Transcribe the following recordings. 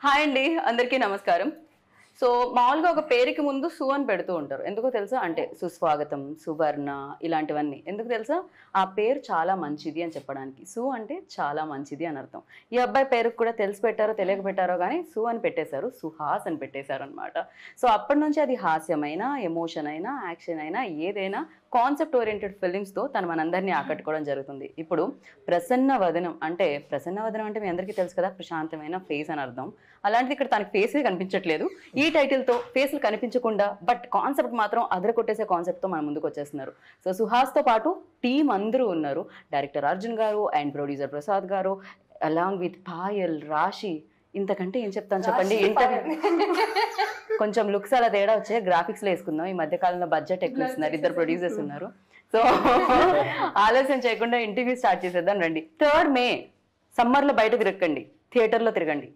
Hi అండి, అందరికీ నమస్కారం. సో మామూలుగా ఒక పేరుకి ముందు సు అని పెడుతూ ఉంటారు. ఎందుకో తెలుసా? అంటే సుస్వాగతం, సువర్ణ ఇలాంటివన్నీ. ఎందుకు తెలుసా? ఆ పేరు చాలా మంచిది అని చెప్పడానికి. సు అంటే చాలా మంచిది అని అర్థం. ఈ అబ్బాయి పేరుకు కూడా తెలిసి పెట్టారో తెలియక పెట్టారో కానీ సు అని పెట్టేశారు, సుహాస్ అని పెట్టేశారు అనమాట. సో అప్పటి నుంచి అది హాస్యమైనా, ఎమోషన్ అయినా, యాక్షన్ అయినా, ఏదైనా కాన్సెప్ట్ ఓరియంటెడ్ ఫిలిమ్స్తో తను మనందరినీ ఆకట్టుకోవడం జరుగుతుంది. ఇప్పుడు ప్రసన్న వదనం అంటే మీ అందరికీ తెలుసు కదా, ప్రశాంతమైన ఫేస్ అని అర్థం. అలాంటిది ఇక్కడ తనకి ఫేసే కనిపించట్లేదు. ఈ టైటిల్తో ఫేస్లు కనిపించకుండా బట్ కాన్సెప్ట్ మాత్రం అదరకొట్టేసే కాన్సెప్ట్తో మన ముందుకు వచ్చేస్తున్నారు. సో సుహాస్తో పాటు టీం అందరూ ఉన్నారు. డైరెక్టర్ అర్జున్ గారు అండ్ ప్రొడ్యూసర్ ప్రసాద్ గారు అలాంగ్ విత్ పాయల్, రాశి. ఇంతకంటే ఏం చెప్తాను చెప్పండి. కొంచెం లుక్స్ అలా తేడా వచ్చే గ్రాఫిక్స్లో వేసుకుందాం. ఈ మధ్య కాలంలో బడ్జెట్ ఎక్కువ ఇస్తున్నారు, ఇద్దరు ప్రొడ్యూసర్స్ ఉన్నారు. సో ఆలస్యం చేయకుండా ఇంటర్వ్యూ స్టార్ట్ చేసేద్దాం రండి. 3rd May సమ్మర్లో బయట తిరగండి, థియేటర్లో తిరగండి.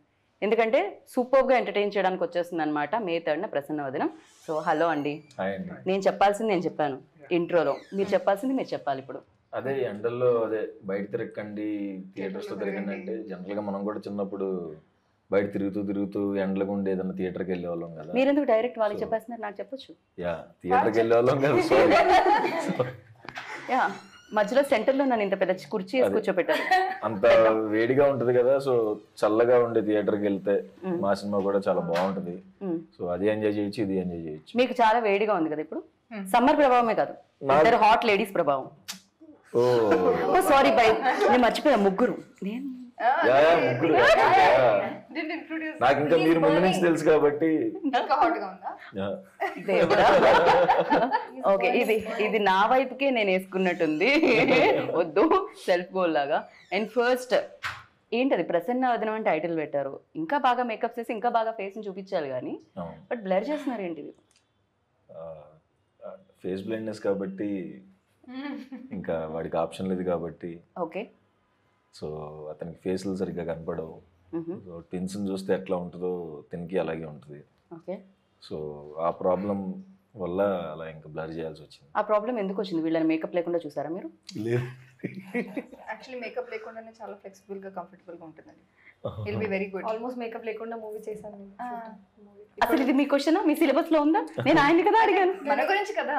ఎందుకంటే సూపర్గా ఎంటర్టైన్ చేయడానికి వచ్చేస్తుంది అనమాట May 3rd ప్రసన్న వదనం. సో హలో అండి. నేను చెప్పాల్సింది నేను చెప్పాను ఇంట్రోలో, మీరు చెప్పాల్సింది మీరు చెప్పాలి ఇప్పుడు. అదే ఎండల్లో అదే బయట తిరగండి, థియేటర్స్ లో తిరగండి అంటే జనరల్ గా మనం కూడా చిన్నప్పుడు బయట తిరుగుతూ ఎండలకు ఉండే ఏదైనా థియేటర్కి వెళ్ళే వాళ్ళం కదా. మీరు ఎందుకు డైరెక్ట్ వాళ్ళకి చెప్పేస్తున్నారు? నాకు చెప్పొచ్చు. యా, థియేటర్కి వెళ్ళే వాళ్ళం కదా. సారీ. యా, మధ్యలో సెంటర్లో నన్ను ఇంత పెద్ద కుర్చీ వేసి కూర్చోపెట్టారు. అంత వేడిగా ఉంటది కదా, సో చల్లగా ఉండే థియేటర్కి వెళ్తే మా సినిమా కూడా చాలా బాగుంటది. సో అది ఎంజాయ్ చేయొచ్చు, ఇది ఎంజాయ్ చేయొచ్చు. మీకు చాలా వేడిగా ఉంది కదా ఇప్పుడు. సమ్మర్ ప్రభావమే కాదు, ఇద్దరు హాట్ లేడీస్ ప్రభావం. ఓ సారీ బై, నేను మర్చిపోయా. ముగ్గురు నేను ముగ్గురు. నాకు ఇంకా మీరు ముందు నుంచి తెలుసు కాబట్టి. ఓకే, ఇది నా వైపుకే నేను వేసుకున్నట్టుంది. వద్దు, సెల్ఫ్ గోల్ లాగా. అండ్ ఫస్ట్ ఏంటది ప్రసన్న వదనం అని టైటిల్ పెట్టారు. ఇంకా బాగా మేకప్ చేసి ఇంకా బాగా ఫేస్ ని చూపించాలి కానీ బట్ బ్లర్ చేస్తున్నారు ఏంటిది? ఫేస్ బ్లైండ్నెస్ కాబట్టి ఇంకా వాడికి ఆప్షన్ లేదు కాబట్టి. ఓకే, సో అతనికి ఫేస్లు సరిగ్గా కనపడవు. సో ట్విన్స్ చూస్తే ఎట్లా ఉంటుందో తినికి అలాగే ఉంటుంది. ఓకే, సో ఆ ప్రాబ్లం వల్ల అలా ఇంకా బ్లర్ చేయాల్సి వచ్చింది. ఆ ప్రాబ్లం ఎందుకు వచ్చింది? వీళ్ళని మేకప్ లేకుండా చూసారా మీరు? లేదు, యాక్చువల్లీ మేకప్ లేకుండానే చాలా ఫ్లెక్సిబుల్ గా కంఫర్టబుల్ గా ఉంటుందండి. Will be very good. Almost makeup లేకుండా మూవీ చేశాను. అసలు ఇది మీ క్వశ్చన్ మీ సిలబస్ లో ఉందా? నేను ఆయన్ని కదా అడిగాను. మన గురించి కదా.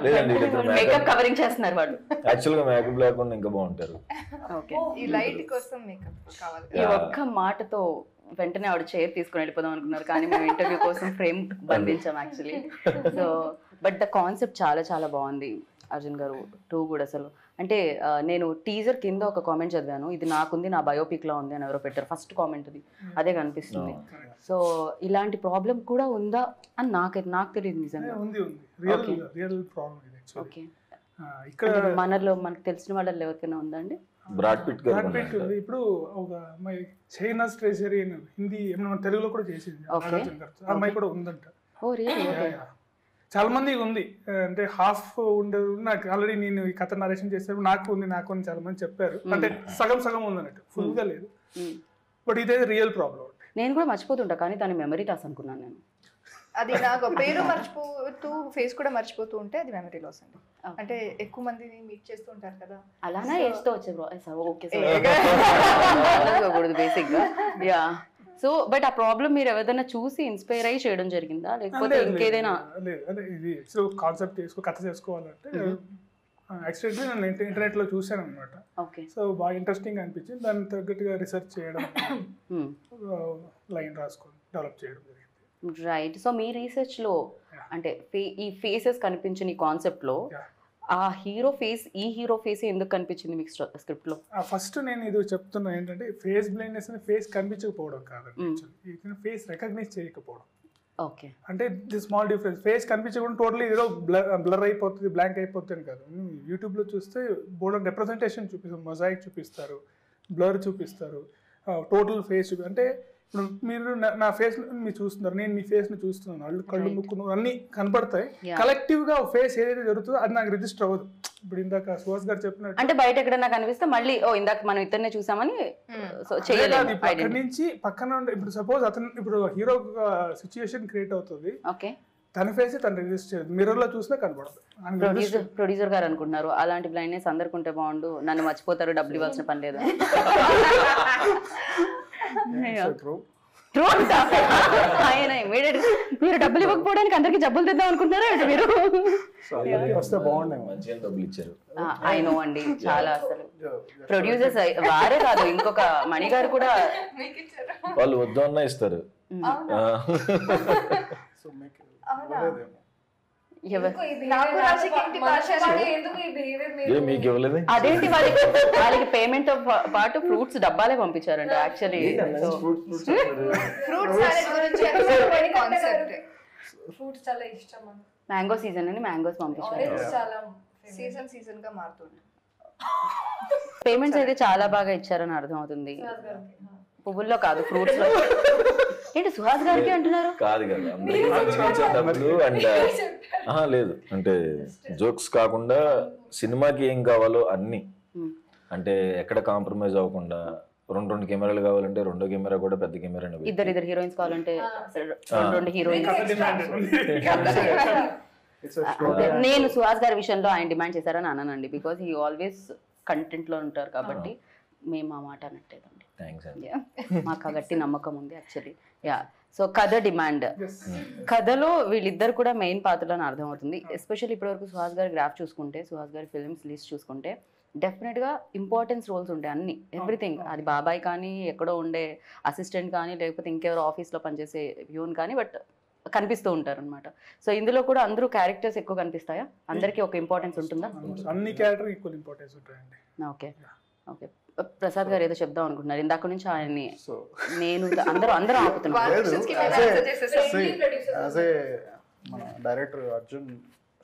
లేదండి, మేకప్ కవరింగ్ చేస్తున్నారు వాళ్ళు. యాక్చువల్ గా మేకప్ లేకుండా ఇంకా బాగుంటారు. ఓకే, ఈ లైట్ కోసం మేకప్ కావాలి. ఈ ఒక్క మాటతో వెంటనే ఆవిడ చైర్ తీసుకుని వెళ్ళిపోదాం అనుకున్నారు, కానీ మేము ఇంటర్వ్యూ కోసం ఫ్రేమ్ బంధించాం actually. So but the concept చాలా చాలా బాగుంది అర్జున్ గారు. 2 కూడా అసలు అంటే నేను టీజర్ కింద ఒక కామెంట్ చదివాను, ఇది నాకుంది, నా బయోపిక్ లా ఉంది అని ఎవరో పెట్టారు. ఫస్ట్ కామెంట్ అది, అదే కనిపిస్తుంది. సో ఇలాంటి ప్రాబ్లం కూడా ఉందా అని నాకు తెలియదు నిజంగా. ఓకే, ఇక్కడ మనలో మనకు తెలిసిన వాళ్ళలో ఎవరికైనా ఉందా అండి? బ్రాడ్ పిట్ గారు ఇప్పుడు ఒక అమ్మాయి చైనా స్ట్రేసరీ హిందీ తెలుగులో కూడా చేసింది, అమ్మాయి కూడా ఉందంట. ఓ రియల్లీ? చాలా మంది ఉంది, అంటే హాఫ్ ఉండదు. నాకు ఆల్రెడీ నేను ఈ కథ నరేషన్ చేసేప్పుడు నాకు ఉంది అని చాలా మంది చెప్పారు. అంటే సగం ఉంది అన్నట్టు, ఫుల్ గా లేదు. బట్ ఇదే రియల్ ప్రాబ్లం. నేను కూడా మర్చిపోతుంటా, కానీ దాని మెమరీ లాస్ అనుకున్నాను నేను. అది నాకు పేరు మర్చిపోతూ ఫేస్ కూడా మర్చిపోతూ ఉంటే అది మెమరీ లాస్ అండి. అంటే ఎక్కువ మందిని మీట్ చేస్తూ ఉంటారు కదా, అలానా ఏజ్తో వచ్చే ఓకే బేసిక్ గా. యా, సో బట్ ఆ ప్రాబ్లం మీరు ఎవరైనా చూసి ఇన్స్పైర్ అయ్యి చేయడం జరిగిందా, లేకపోతే ఇంకేదైనా? అదే ఇది కాన్సెప్ట్ కథ చేసుకోవాలంటే యాక్చువల్లీ నేను ఇంటర్నెట్ లో చూసాను అనమాట. ఓకే, సో బాగా ఇంట్రెస్టింగ్ అనిపించింది. దానికి తగ్గట్టుగా రీసెర్చ్ చేయడం, లైన్ రాసుకొని డెవలప్ చేయడం జరిగింది. రైట్. సో మీ రీసెర్చ్ లో అంటే ఈ ఫేసెస్ కనిపించిన ఈ కాన్సెప్ట్ లో ఆ హీరో ఫేస్, ఈ హీరో ఫేస్ ఎందుకు కనిపించింది మీకు స్క్రిప్ట్ లో? ఫస్ట్ నేను ఇది చెప్తున్నా ఏంటంటే ఫేస్ బ్లైండ్నెస్ అని ఫేస్ కనిపించకపోవడం కాదండి, ఫేస్ రికగ్నైజ్ చేయకపోవడం. ఓకే, అంటే ది స్మాల్ డిఫరెన్స్. ఫేస్ కనిపించకుండా టోటలీ ఏదో బ్లర్ అయిపోతుంది, బ్లాంక్ అయిపోతుంది కాదు. యూట్యూబ్లో చూస్తే బోర్డ్ రిప్రజెంటేషన్ చూపిస్తారు, మొజాయిక్ చూపిస్తారు, బ్లర్ చూపిస్తారు, టోటల్ ఫేస్ అంటే ఇప్పుడు మీరు నా ఫేస్ మీరు చూస్తున్నారు, నేను మీ ఫేస్ ని చూస్తున్నాను, కళ్ళు ముక్కును అన్ని కనపడతాయి. కలెక్టివ్ గా ఫేస్ ఏదైతే జరుగుతుందో అది నాకు రిజిస్టర్ అవ్వదు. ఇప్పుడు ఇందాక సుహాస్ గారు చెప్పినట్టు అంటే బయట ఎక్కడన్నా కనిపిస్తే మళ్ళీ ఇందాక మనం ఇద్దరినే చూసామని అక్కడి నుంచి పక్కన ఇప్పుడు సపోజ్ అతను ఇప్పుడు హీరో సిచ్యుయేషన్ క్రియేట్ అవుతుంది, తన ఫేస్ తను రిజిస్టర్ మిర్రర్ లో చూసినా కనపడదు. ప్రొడ్యూసర్ గారు అనుకుంటున్నారు అలాంటి బ్లైండ్నెస్ అందరికి ఉంటే బాగుండు, నన్ను మర్చిపోతారు, డబ్బులు ఇవ్వాల్సిన పని లేదు. ట్రూ. ట్రూ అంట ఆయన immediate గా, మీరు డబ్బులు ఇవ్వకపోవడానికి అందరికి జబ్బులు తెద్దాం అనుకుంటున్నారా అంటే మీరు? సో అందరికీ వస్తే బాగుండే. మంచిగా డబ్బులు ఇచ్చారు. ఐ నో అండి, చాలా అసలు ప్రొడ్యూసర్స్ వారే కాదు, ఇంకొక మణి గారు కూడా వాళ్ళు వద్దు అన్నా ఇస్తారు. సో మీకు అవునా? ఇవ్వలేదేమో. నాకు రాశికి ఇంటి పార్షాలిటీ మీకు ఇవ్వలేదు. అదేంటి వాళ్ళకి పేమెంట్ తో పాటు ఫ్రూట్స్ డబ్బాలే పంపించారంట యాక్చువల్లీ. ఫ్రూట్ సాలెడ్ గురించి కాన్సెప్ట్. ఫ్రూట్స్ చాలా ఇష్టం మనకు. మ్యాంగో సీజన్ అని మ్యాంగోస్ పంపించారు. ఆరెంజ్ చాలా సీజన్ గా మారుతుంది. పేమెంట్స్ అయితే చాలా బాగా ఇచ్చారని అర్థం అవుతుంది. పువ్వుల్లో కాదు, ఫ్రూట్స్ లో. ఏంటి సుహాస్ గారికి అంటున్నారు? కాదు కదా, అందరికీ మంచిగా ఇచ్చే డబ్బులు. అండ్ లేదు అంటే జోక్స్ కాకుండా సినిమాకి ఏం కావాలో అన్ని, అంటే ఎక్కడ కాంప్రమైజ్ అవ్వకుండా. రెండు కెమెరాలు కావాలంటే రెండో కెమెరా కూడా పెద్ద కెమెరా. ఇద్దరు హీరోయిన్స్ కావాలంటే రెండు హీరోయిన్స్. నేను సుహాస్ గారి విషయంలో ఆయన డిమాండ్ చేశారని అన్నానండి, బికాస్ హీ ఆల్వేస్ కంటెంట్ లో ఉంటారు కాబట్టి మేము ఆ మాట అనట్లేదండి. థ్యాంక్స్ అండి. మాకు ఆ గట్టి నమ్మకం ఉంది యాక్చువల్లీ. యా, సో కథ డిమాండ్, కథలో వీళ్ళిద్దరు కూడా మెయిన్ పాత్రలని అర్థమవుతుంది. ఎస్పెషల్లీ ఇప్పటివరకు సుహాస్ గారి గ్రాఫ్ చూసుకుంటే, సుహాస్ గారి ఫిల్మ్స్ లిస్ట్ చూసుకుంటే డెఫినెట్గా ఇంపార్టెన్స్ రోల్స్ ఉంటాయి అన్ని, ఎవ్రీథింగ్. అది బాబాయ్ కానీ, ఎక్కడో ఉండే అసిస్టెంట్ కానీ, లేకపోతే ఇంకెవరో ఆఫీస్లో పనిచేసే వ్యూన్ కానీ, బట్ కనిపిస్తూ ఉంటారు అనమాట. సో ఇందులో కూడా అందరూ క్యారెక్టర్స్ ఎక్కువ కనిపిస్తాయా? అందరికీ ఒక ఇంపార్టెన్స్ ఉంటుందా? అన్ని క్యారెక్టర్ ఈక్వల్ ఇంపార్టెన్స్ ఉంటాయండి. Okay okay. ప్రసాద్ గారు ఏదో చెప్దాం అనుకుంటున్నారు ఇందాక నుంచి ఆయన్ని. సో నేను అందరూ ఆపుతున్నారు. యాజ్ ఏ మన డైరెక్టర్ అర్జున్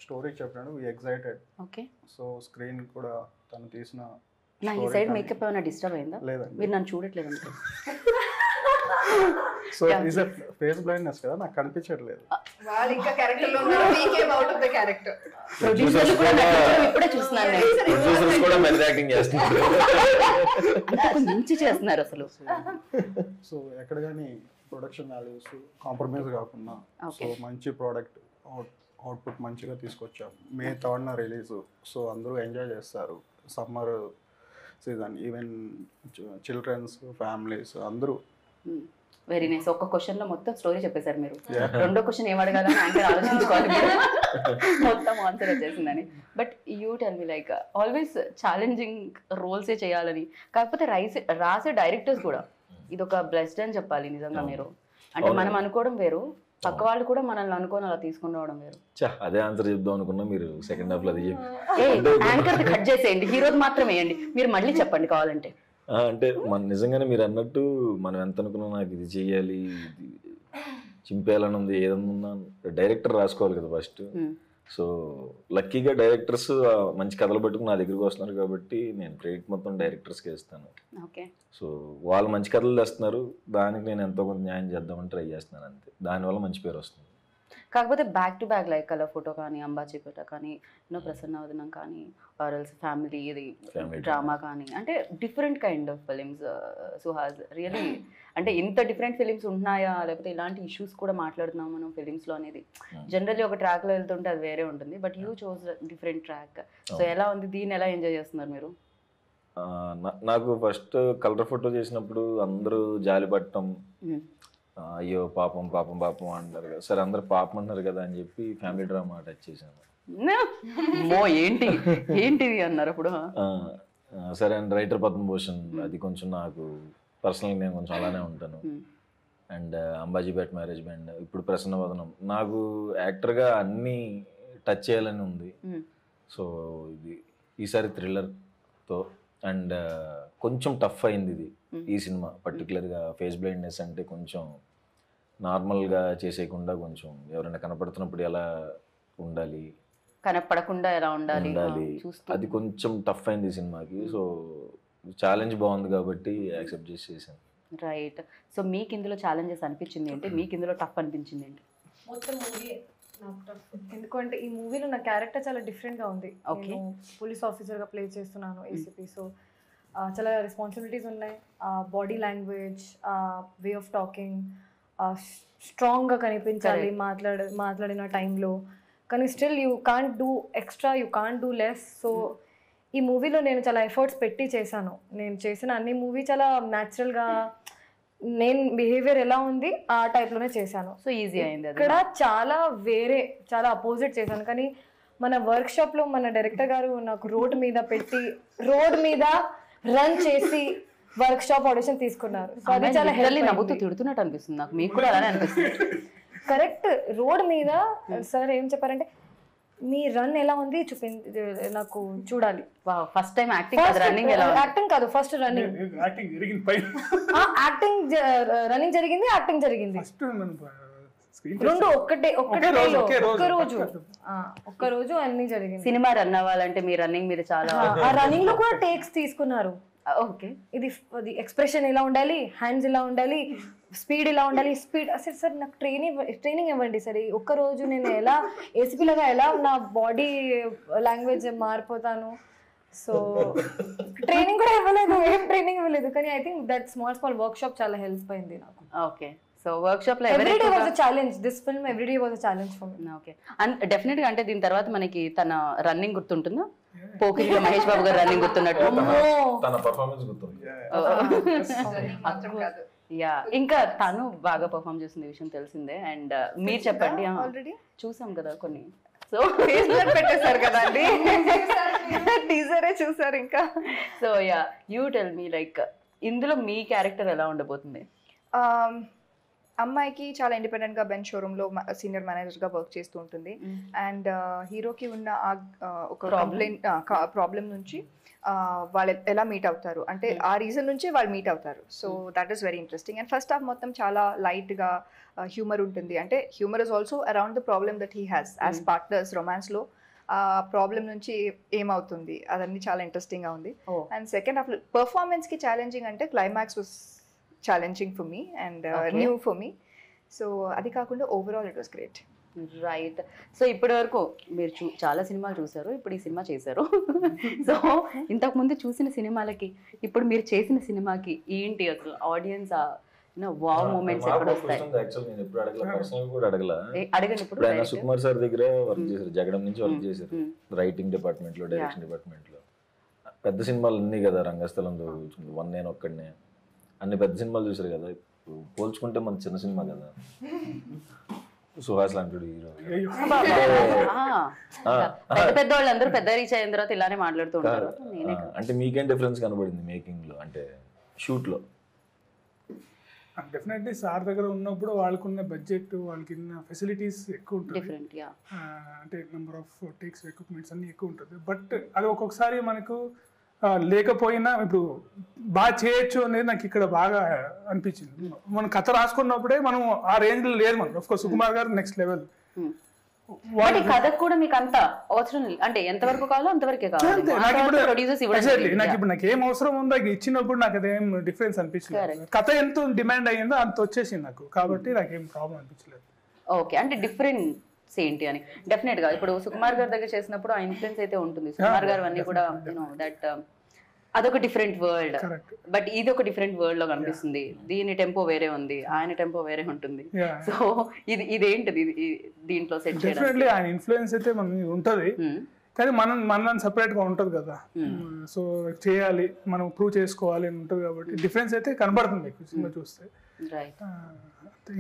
స్టోరీ చెప్పినాడు, వి ఎక్సైటెడ్. ఓకే. సో స్క్రీన్ కూడా తను తీసిన నా ఈ సైడ్ మేకప్ ఏమైనా డిస్టర్బ్ అయిందా? లేదండి. మీరు నన్ను చూడట్లేదు అంటే. So is a face blindness కదా, నాకు కనిపించట్లేదు. వాళ్ళు ఇంకా క్యారెక్టర్ లో ఉన్నారు, we came out of the character. ప్రొడ్యూసర్లు కూడా నటించడం ఇప్పుడే చూస్తున్నాను నేను. ప్రొడ్యూసర్స్ కూడా మెథడ్ యాక్టింగ్ చేస్తున్నారు. అంతకు మించి చేస్తున్నారు అసలు. సో ఎక్కడ కానీ ప్రొడక్షన్ వాల్యూస్ కాంప్రమైజ్ కాకుండా సో Okay. మంచి ప్రోడక్ట్ అవుట్పుట్ మంచిగా తీసుకొచ్చాం. మే 3న రిలీజ్. సో అందరూ ఎంజాయ్ చేస్తారు summer season. Even childrens, families అందరూ. Very nice. ఒక్క క్వశ్చన్ లో మొత్తం స్టోరీ చెప్పేశారు మీరు. రెండో క్వశ్చన్ ఏం అడగాలని యాంకర్ ఆలోచించుకోవాలి మీరు. మొత్తం ఆన్సర్ వచ్చేసిందని. But you tell me, like always challenging రోల్సే చేయాలని, కాకపోతే రాసే డైరెక్టర్స్ కూడా ఇది ఒక బ్లెస్డ్ అని చెప్పాలి నిజంగా. మీరు అంటే మనం అనుకోవడం వేరు, పక్క వాళ్ళు కూడా మనల్ని అనుకోని అలా తీసుకుని రావడం వేరు. అదే ఆన్సర్ చెప్దాం అనుకున్నా, మీరు సెకండ్ హాఫ్ లో అది చెప్పి. యాంకర్ కట్ చేసేయండి, హీరోది మాత్రం వేయండి. మీరు మళ్ళీ చెప్పండి కావాలంటే. అంటే మన నిజంగానే మీరు అన్నట్టు మనం ఎంత అనుకున్నా నాకు ఇది చెయ్యాలి, ఇది చింపేయాలని ఉంది, ఏదన్నా డైరెక్టర్ రాసుకోవాలి కదా ఫస్ట్. సో లక్కీగా డైరెక్టర్స్ మంచి కథలు పట్టుకుని నా దగ్గరికి వస్తున్నారు కాబట్టి నేను క్రెడిట్ మొత్తం డైరెక్టర్స్కి ఇస్తాను. ఓకే. సో వాళ్ళు మంచి కథలు తెస్తున్నారు, దానికి నేను ఎంతో కొంత న్యాయం చేద్దామని ట్రై చేస్తున్నాను అంతే. దానివల్ల మంచి పేరు వస్తుంది. కాకపోతే back to back like colour photo కానీ, అంబాజీపేట కానీ, ప్రసన్న వదనం కానీ, ఆర్ఎల్స్ ఫ్యామిలీ ఇది డ్రామా కానీ, అంటే different kind of films Suhas. Really అంటే ఇంత డిఫరెంట్ ఫిలిమ్స్ ఉంటున్నాయా, లేకపోతే ఇలాంటి ఇష్యూస్ కూడా మాట్లాడుతున్నాం మనం ఫిలిమ్స్లో అనేది. జనరల్లీ ఒక ట్రాక్లో వెళ్తుంటే అది వేరే ఉంటుంది, but you chose different track. So ఎలా ఉంది, దీన్ని ఎలా ఎంజాయ్ చేస్తున్నారు మీరు? నాకు ఫస్ట్ కలర్ ఫోటో చేసినప్పుడు అందరూ జాలి పట్టడం, అయ్యో పాపం పాపం పాపం అంటారు కదా. సరే అందరు పాపం అంటారు కదా అని చెప్పి ఫ్యామిలీ డ్రామా టచ్ చేశాను. ఏంటిది అన్నారు అప్పుడు. సరే అండ్ రైటర్ పద్మభూషణ్, అది కొంచెం నాకు పర్సనల్గా నేను కొంచెం అలానే ఉంటాను. అండ్ అంబాజీపేట మ్యారేజ్ బ్యాండ్, ఇప్పుడు ప్రసన్న వదనం. నాకు యాక్టర్గా అన్నీ టచ్ చేయాలని ఉంది. సో ఇది ఈసారి థ్రిల్లర్తో అండ్ కొంచెం టఫ్ అయింది ఇది ఈ సినిమా. పర్టికులర్గా ఫేస్ బ్లైండ్నెస్ అంటే కొంచెం నార్మల్గా చేసేయకుండా కొంచెం ఎవరైనా కనపడుతున్నప్పుడు ఎలా ఉండాలి, కనపడకుండా ఎలా ఉండాలి, అది కొంచెం టఫ్ అయింది ఈ సినిమాకి. సో ఛాలెంజ్ బాగుంది కాబట్టి యాక్సెప్ట్ చేసాను. రైట్. సో మీకు ఇందులో ఛాలెంజెస్ అనిపించింది ఏంటి, మీకు ఇందులో టఫ్ అనిపించింది ఏంటి? మొత్తం మూవీ నాకు టఫ్. ఎందుకంటే ఈ మూవీలో నా క్యారెక్టర్ చాలా డిఫరెంట్గా ఉంది. ఓకే. పోలీస్ ఆఫీసర్గా ప్లే చేస్తున్నాను, ఏసీపీ. సో చాలా రెస్పాన్సిబిలిటీస్ ఉన్నాయి. Body language, way of talking స్ట్రాంగ్గా కనిపించాలి మాట్లాడిన టైంలో. కానీ still you can't do extra, you can't do less. So ఈ మూవీలో నేను చాలా ఎఫర్ట్స్ పెట్టి చేశాను. నేను చేసిన అన్ని మూవీ చాలా న్యాచురల్గా నేను బిహేవియర్ ఎలా ఉంది ఆ టైప్లోనే చేశాను. సో ఈజీ అయింది అది. ఇక్కడ చాలా అపోజిట్ చేశాను. కానీ మన వర్క్ షాప్ లో మన డైరెక్టర్ గారు నాకు రోడ్ మీద రన్ చేసి వర్క్ షాప్ ఆడిషన్ తీసుకున్నారు. సో అది చాలా హెల్ప్ నవ్వుతూ తిడుతున్నట్టు అనిపిస్తుంది నాకు. మీకు కూడా అలానే అనిపిస్తుంది. కరెక్ట్. రోడ్ మీద సార్ ఏం చెప్పారంటే మీ రన్ ఎలా ఉంది నాకు చూడాలి. ఫస్ట్ టైం యాక్టింగ్ కాదు, ఫస్ట్ రన్నింగ్. రన్నింగ్ జరిగింది, యాక్టింగ్ జరిగింది, రెండు ఒక్క రోజు అన్ని జరిగింది. సినిమా రన్ అవ్వాలంటే మీ రన్నింగ్ మీరు చాలా ఆ రన్నింగ్ లో కూడా టేక్స్ తీసుకున్నారు. ఓకే, ఇది ఎక్స్ప్రెషన్ ఎలా ఉండాలి, హ్యాండ్స్ ఎలా ఉండాలి, స్పీడ్ ఎలా ఉండాలి. స్పీడ్ అసలు సార్ నాకు ట్రైనింగ్ ఇవ్వండి సార్. ఒక్క రోజు నేను ఎలా ఏసీపీ లాగా ఎలా నా బాడీ లాంగ్వేజ్ మారిపోతాను. సో ట్రైనింగ్ కూడా ఇవ్వలేదు, ఏం ట్రైనింగ్ ఇవ్వలేదు. కానీ I think that small work shop చాలా హెల్ప్ అయింది నాకు. ఓకే, సో వర్క్ షాప్ లో everyday was a challenge. This film everyday was a challenge for me. Okay, and definite గా అంటే దీని తర్వాత మనకి తన రన్నింగ్ గుర్తుంటుందా? పోకిరిలో మహేష్ బాబు గారు రన్నింగ్ గుర్తున్నట్టు తన పర్ఫార్మెన్స్ గుర్తుంది. యా, ఇంకా తను బాగా పర్ఫామ్ చేసిన విషయం తెలిసిందే. అండ్ మీరు చెప్పండి. ఆల్రెడీ చూసాం కదా కొన్ని. సో పెట్టేశారు కదండి, టీజరే చూసారు ఇంకా. So yeah, you tell me like ఇందులో మీ క్యారెక్టర్ ఎలా ఉండబోతుంది? అమ్మాయికి చాలా ఇండిపెండెంట్ గా బెంచ్ షోరూమ్ లో సీనియర్ మేనేజర్ గా వర్క్ చేస్తూ ఉంటుంది. అండ్ హీరోకి ఉన్న ఒక ప్రాబ్లం నుంచి వాళ్ళు ఎలా మీట్ అవుతారు అంటే ఆ రీజన్ నుంచి వాళ్ళు మీట్ అవుతారు. So that is very interesting. And first half మొత్తం చాలా లైట్ గా హ్యూమర్ ఉంటుంది. అంటే humour is also around the problem that he has as partners romance లో. ఆ ప్రాబ్లం నుంచి ఏమవుతుంది అదన్నీ చాలా ఇంట్రెస్టింగ్ గా ఉంది. అండ్ సెకండ్ హాఫ్ పర్ఫార్మెన్స్ కి ఛాలెంజింగ్ అంటే climax was challenging for me and new for me. So అది కాకుండా overall it was great. Right. So ఇప్పటి వరకు మీరు చాలా సినిమాలు చూసారు, ఇప్పుడు ఈ సినిమా చేశారు. సో ఇంతకు ముందు చూసిన సినిమాలకి ఇప్పుడు మీరు చేసిన సినిమాకి ఏంటి అసలు ఆడియన్స్ వావ్ మూమెంట్స్ ఎక్కడ వస్తాయి? అడగండి. ఇప్పుడు సుకుమార్ సార్ దగ్గర వర్క్ చేశారు, జగడం నుంచి వర్క్ చేశారు, రైటింగ్ డిపార్ట్మెంట్ లో, డైరెక్షన్ డిపార్ట్మెంట్ లో. పెద్ద సినిమాలు అన్ని కదా, రంగస్థలంలో వన్ నేను ఒక్కడనే, అన్ని పెద్ద సినిమాలు చూసారు కదా. పోల్చుకుంటే మన చిన్న సినిమా కదా, సుహాస్ లాంటి హీరో. పెద్ద వాళ్ళందరూ పెద్ద రీచ్ అయిన తర్వాత ఇలానే మాట్లాడుతూ ఉంటారు. అంటే మీకేం డిఫరెన్స్ కనబడింది మేకింగ్ లో, అంటే షూట్ లో? డెఫినెట్లీ సార్ దగ్గర ఉన్నప్పుడు వాళ్ళకున్న బడ్జెట్, వాళ్ళకి ఫెసిలిటీస్ ఎక్కువ ఉంటుంది. అంటే నెంబర్ ఆఫ్ టేక్స్, ఎక్విప్మెంట్స్ అన్ని ఎక్కువ ఉంటుంది. బట్ అది ఒక్కొక్కసారి మనకు లేకపోయినా ఇప్పుడు బాగా చేయొచ్చు అనేది నాకు ఇక్కడ బాగా అనిపించింది. మనం కథ రాసుకున్నప్పుడే మనం ఆ రేంజ్ లో లేదు. మనం ఆఫ్కోర్స్ సుకుమార్ గారు నెక్స్ట్ లెవెల్. కథకు కూడా మీకు అంత అవసరం అంటే ఎంతవరకు కావాలో అంతవరకే కావాలి. నాకు ఇప్పుడు నాకు ఏం అవసరం ఉందో ఇచ్చినప్పుడు నాకు అదేం డిఫరెన్స్ అనిపించలేదు. కథ ఎంత డిమాండ్ అయ్యిందో అంత వచ్చేసింది నాకు, కాబట్టి నాకేం ప్రాబ్లం అనిపించలేదు. ఓకే, అంటే డిఫరెన్స్ ఏంటి అని డెఫినెట్ గా ఇప్పుడు సుకుమార్ గారి దగ్గర చేసినప్పుడు ఆ ఇన్ఫ్లుయెన్స్ అయితే ఉంటుంది. సుకుమార్ గారు అన్ని కూడా దట్ అదొక డిఫరెంట్ వరల్డ్, బట్ ఇది ఒక డిఫరెంట్ వరల్డ్ లో కనిపిస్తుంది. దీని టెంపో వేరే ఉంది, ఆయన టెంపో వేరే ఉంటుంది. సో ఇదేంటిది దీంట్లో సెట్ డెఫినెట్లీ ఆయన ఇన్ఫ్లుయెన్స్ అయితే మనకి ఉంటది, కానీ మనం సపరేట్ గా ఉంటది కదా. సో చేయాలి, మనం ప్రూవ్ చేసుకోవాలి అని ఉంటది, కాబట్టి డిఫరెన్స్ అయితే కనబడుతుంది మీకు సినిమా చూస్తే.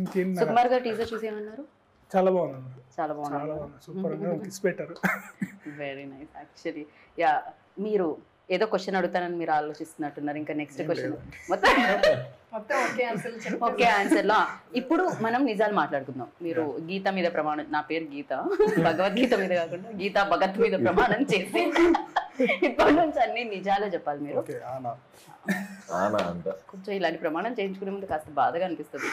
ఇంకేం సుకుమార్ గారు టీజర్ చూసి ఏమన్నారు? చాలా బాగుంది, చాలా బాగుంది, సూపర్ గా కిస్ పెట్టారు. Very nice. యాక్చువల్లీ యా, మీరు ఏదో క్వశ్చన్ అడుగుతానని మీరు ఆలోచిస్తున్నట్టున్నారు. ఇంకా నెక్స్ట్ క్వశ్చన్ మొత్తం ఓకే ఆన్సర్ లో ఇప్పుడు మనం నిజాలు మాట్లాడుకుందాం. మీరు గీత మీద ప్రమాణం, నా పేరు గీత, భగవద్గీత మీద కాకుండా గీతా భగత్ మీద ప్రమాణం చేసి ఇప్పటి నుంచి అన్ని నిజాలే చెప్పాలి మీరు. కొంచెం ఇలాంటి ప్రమాణం చేయించుకునే ముందు కాస్త బాధగా అనిపిస్తుంది.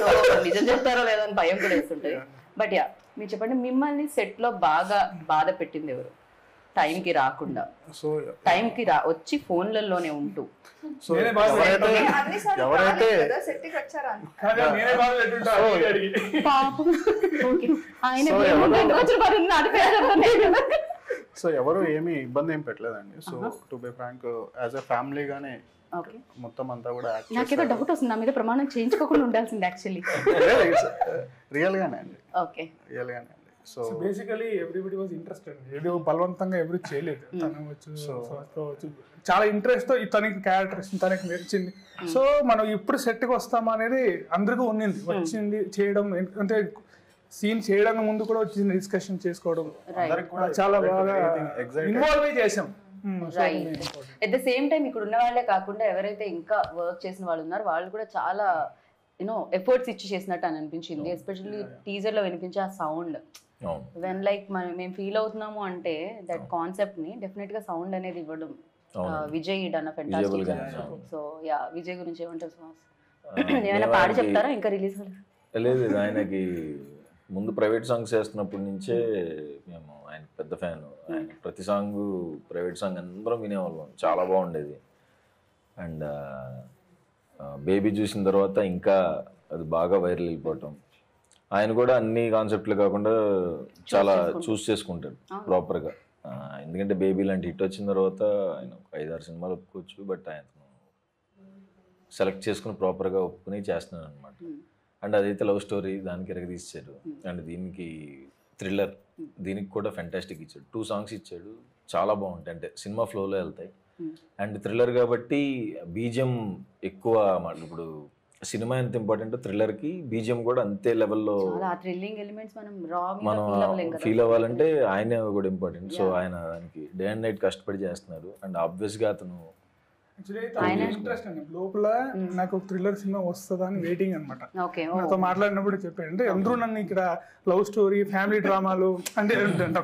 సో నిజం చెప్తారో లేదో అని భయం కూడా వేస్తుంటది. బట్ యా, మీరు చెప్పండి, మిమ్మల్ని సెట్ లో బాగా బాధ పెట్టింది ఎవరు? టైంకి రాకుండా, టైంకి వచ్చి ఫోన్లలోనే ఉంటూ సో ఎవరు ఏమి ఇబ్బంది ఏం పెట్టలేదండి. So to be frank, as a family గానే మొత్తం అంతా కూడా నాకేదో డౌట్ వస్తుంది, నా మీద ప్రమాణం చేయించుకోకుండా ఉండాల్సింది యాక్చువల్లీ. రియల్ గానే అండి, ఓకే రియల్ గానే అండి. So basically everybody was interested, ఏదో బలవంతంగా ఎవరు చేయలేదు, తను వచ్చు చాలా ఇంట్రెస్ట్ తో తనకి క్యారెక్టర్ తనకి నచ్చింది. సో మనం ఇప్పుడు సెట్కి వస్తామా అనేది అందరికీ ఉన్నింది, వచ్చింది చేయడం, అంటే సీన్ చేయడానికి ముందు కూడా వచ్చి డిస్కషన్ చేసుకోవడం, చాలా బాగా ఇన్వాల్వ్ చేసాం. ఎట్ ద సేమ్ టైం ఇక్కడ ఉన్న వాళ్ళే కాకుండా ఎవరైతే ఇంకా వర్క్ చేసిన వాళ్ళు ఉన్నారో వాళ్ళు కూడా చాలా యూనో ఎఫర్ట్స్ ఇచ్చి చేసినట్టు అని అనిపించింది. ఎస్పెషల్లీ టీజర్ లో వినిపించే ఆ సౌండ్, వెన్ లైక్ మేము ఫీల్ అవుతున్నాము అంటే దట్ కాన్సెప్ట్ ని డెఫినెట్ గా సౌండ్ అనేది ఇవ్వడం Vijay done fantastic. So yeah, Vijay గురించి ఏమంటారు సుహాస్? ఏమైనా పాడి చెప్తారా? ఇంకా రిలీజ్ లేదు, ఆయనకి ముందు ప్రైవేట్ సాంగ్స్ చేస్తున్నప్పటి నుంచే మేము ఆయన పెద్ద ఫ్యాన్. ఆయన ప్రతి సాంగ్ ప్రైవేట్ సాంగ్ అందరం వినేవాళ్ళం, చాలా బాగుండేది. అండ్ బేబీ చూసిన తర్వాత ఇంకా అది బాగా వైరల్ అయిపోవటం. ఆయన కూడా అన్ని కాన్సెప్ట్లు కాకుండా చాలా చూస్ చేసుకుంటాడు ప్రాపర్గా. ఎందుకంటే బేబీ లాంటి హిట్ వచ్చిన తర్వాత ఆయన 5-6 సినిమాలు ఒప్పుకోవచ్చు, బట్ ఆయన సెలెక్ట్ చేసుకుని ప్రాపర్గా ఒప్పుకుని చేస్తున్నాడు అనమాట. అండ్ అదైతే లవ్ స్టోరీ, దానికి ఎరగదీశాడు. అండ్ దీనికి థ్రిల్లర్, దీనికి కూడా ఫెంటాస్టిక్ ఇచ్చాడు. 2 సాంగ్స్ ఇచ్చాడు, చాలా బాగుంటాయి, అంటే సినిమా ఫ్లోలో వెళ్తాయి. అండ్ థ్రిల్లర్ కాబట్టి బీజిఎం ఎక్కువ. ఇప్పుడు సినిమా ఎంత ఇంపార్టెంట్, థ్రిల్లర్కి బీజిఎం కూడా అంతే లెవెల్లో మనం ఫీల్ అవ్వాలంటే ఆయనే కూడా ఇంపార్టెంట్. సో ఆయన దానికి డే అండ్ నైట్ కష్టపడి చేస్తున్నారు. అండ్ ఆబ్వియస్గా అతను ఇంట్రెస్ట్ అండి లోపల, నాకు థ్రిల్లర్ సినిమా వస్తుందా అని వెయిటింగ్ అనమాట. నాతో మాట్లాడినప్పుడు చెప్పాడు, అంటే అందరూ నన్ను ఇక్కడ లవ్ స్టోరీ, ఫ్యామిలీ డ్రామాలు, అంటే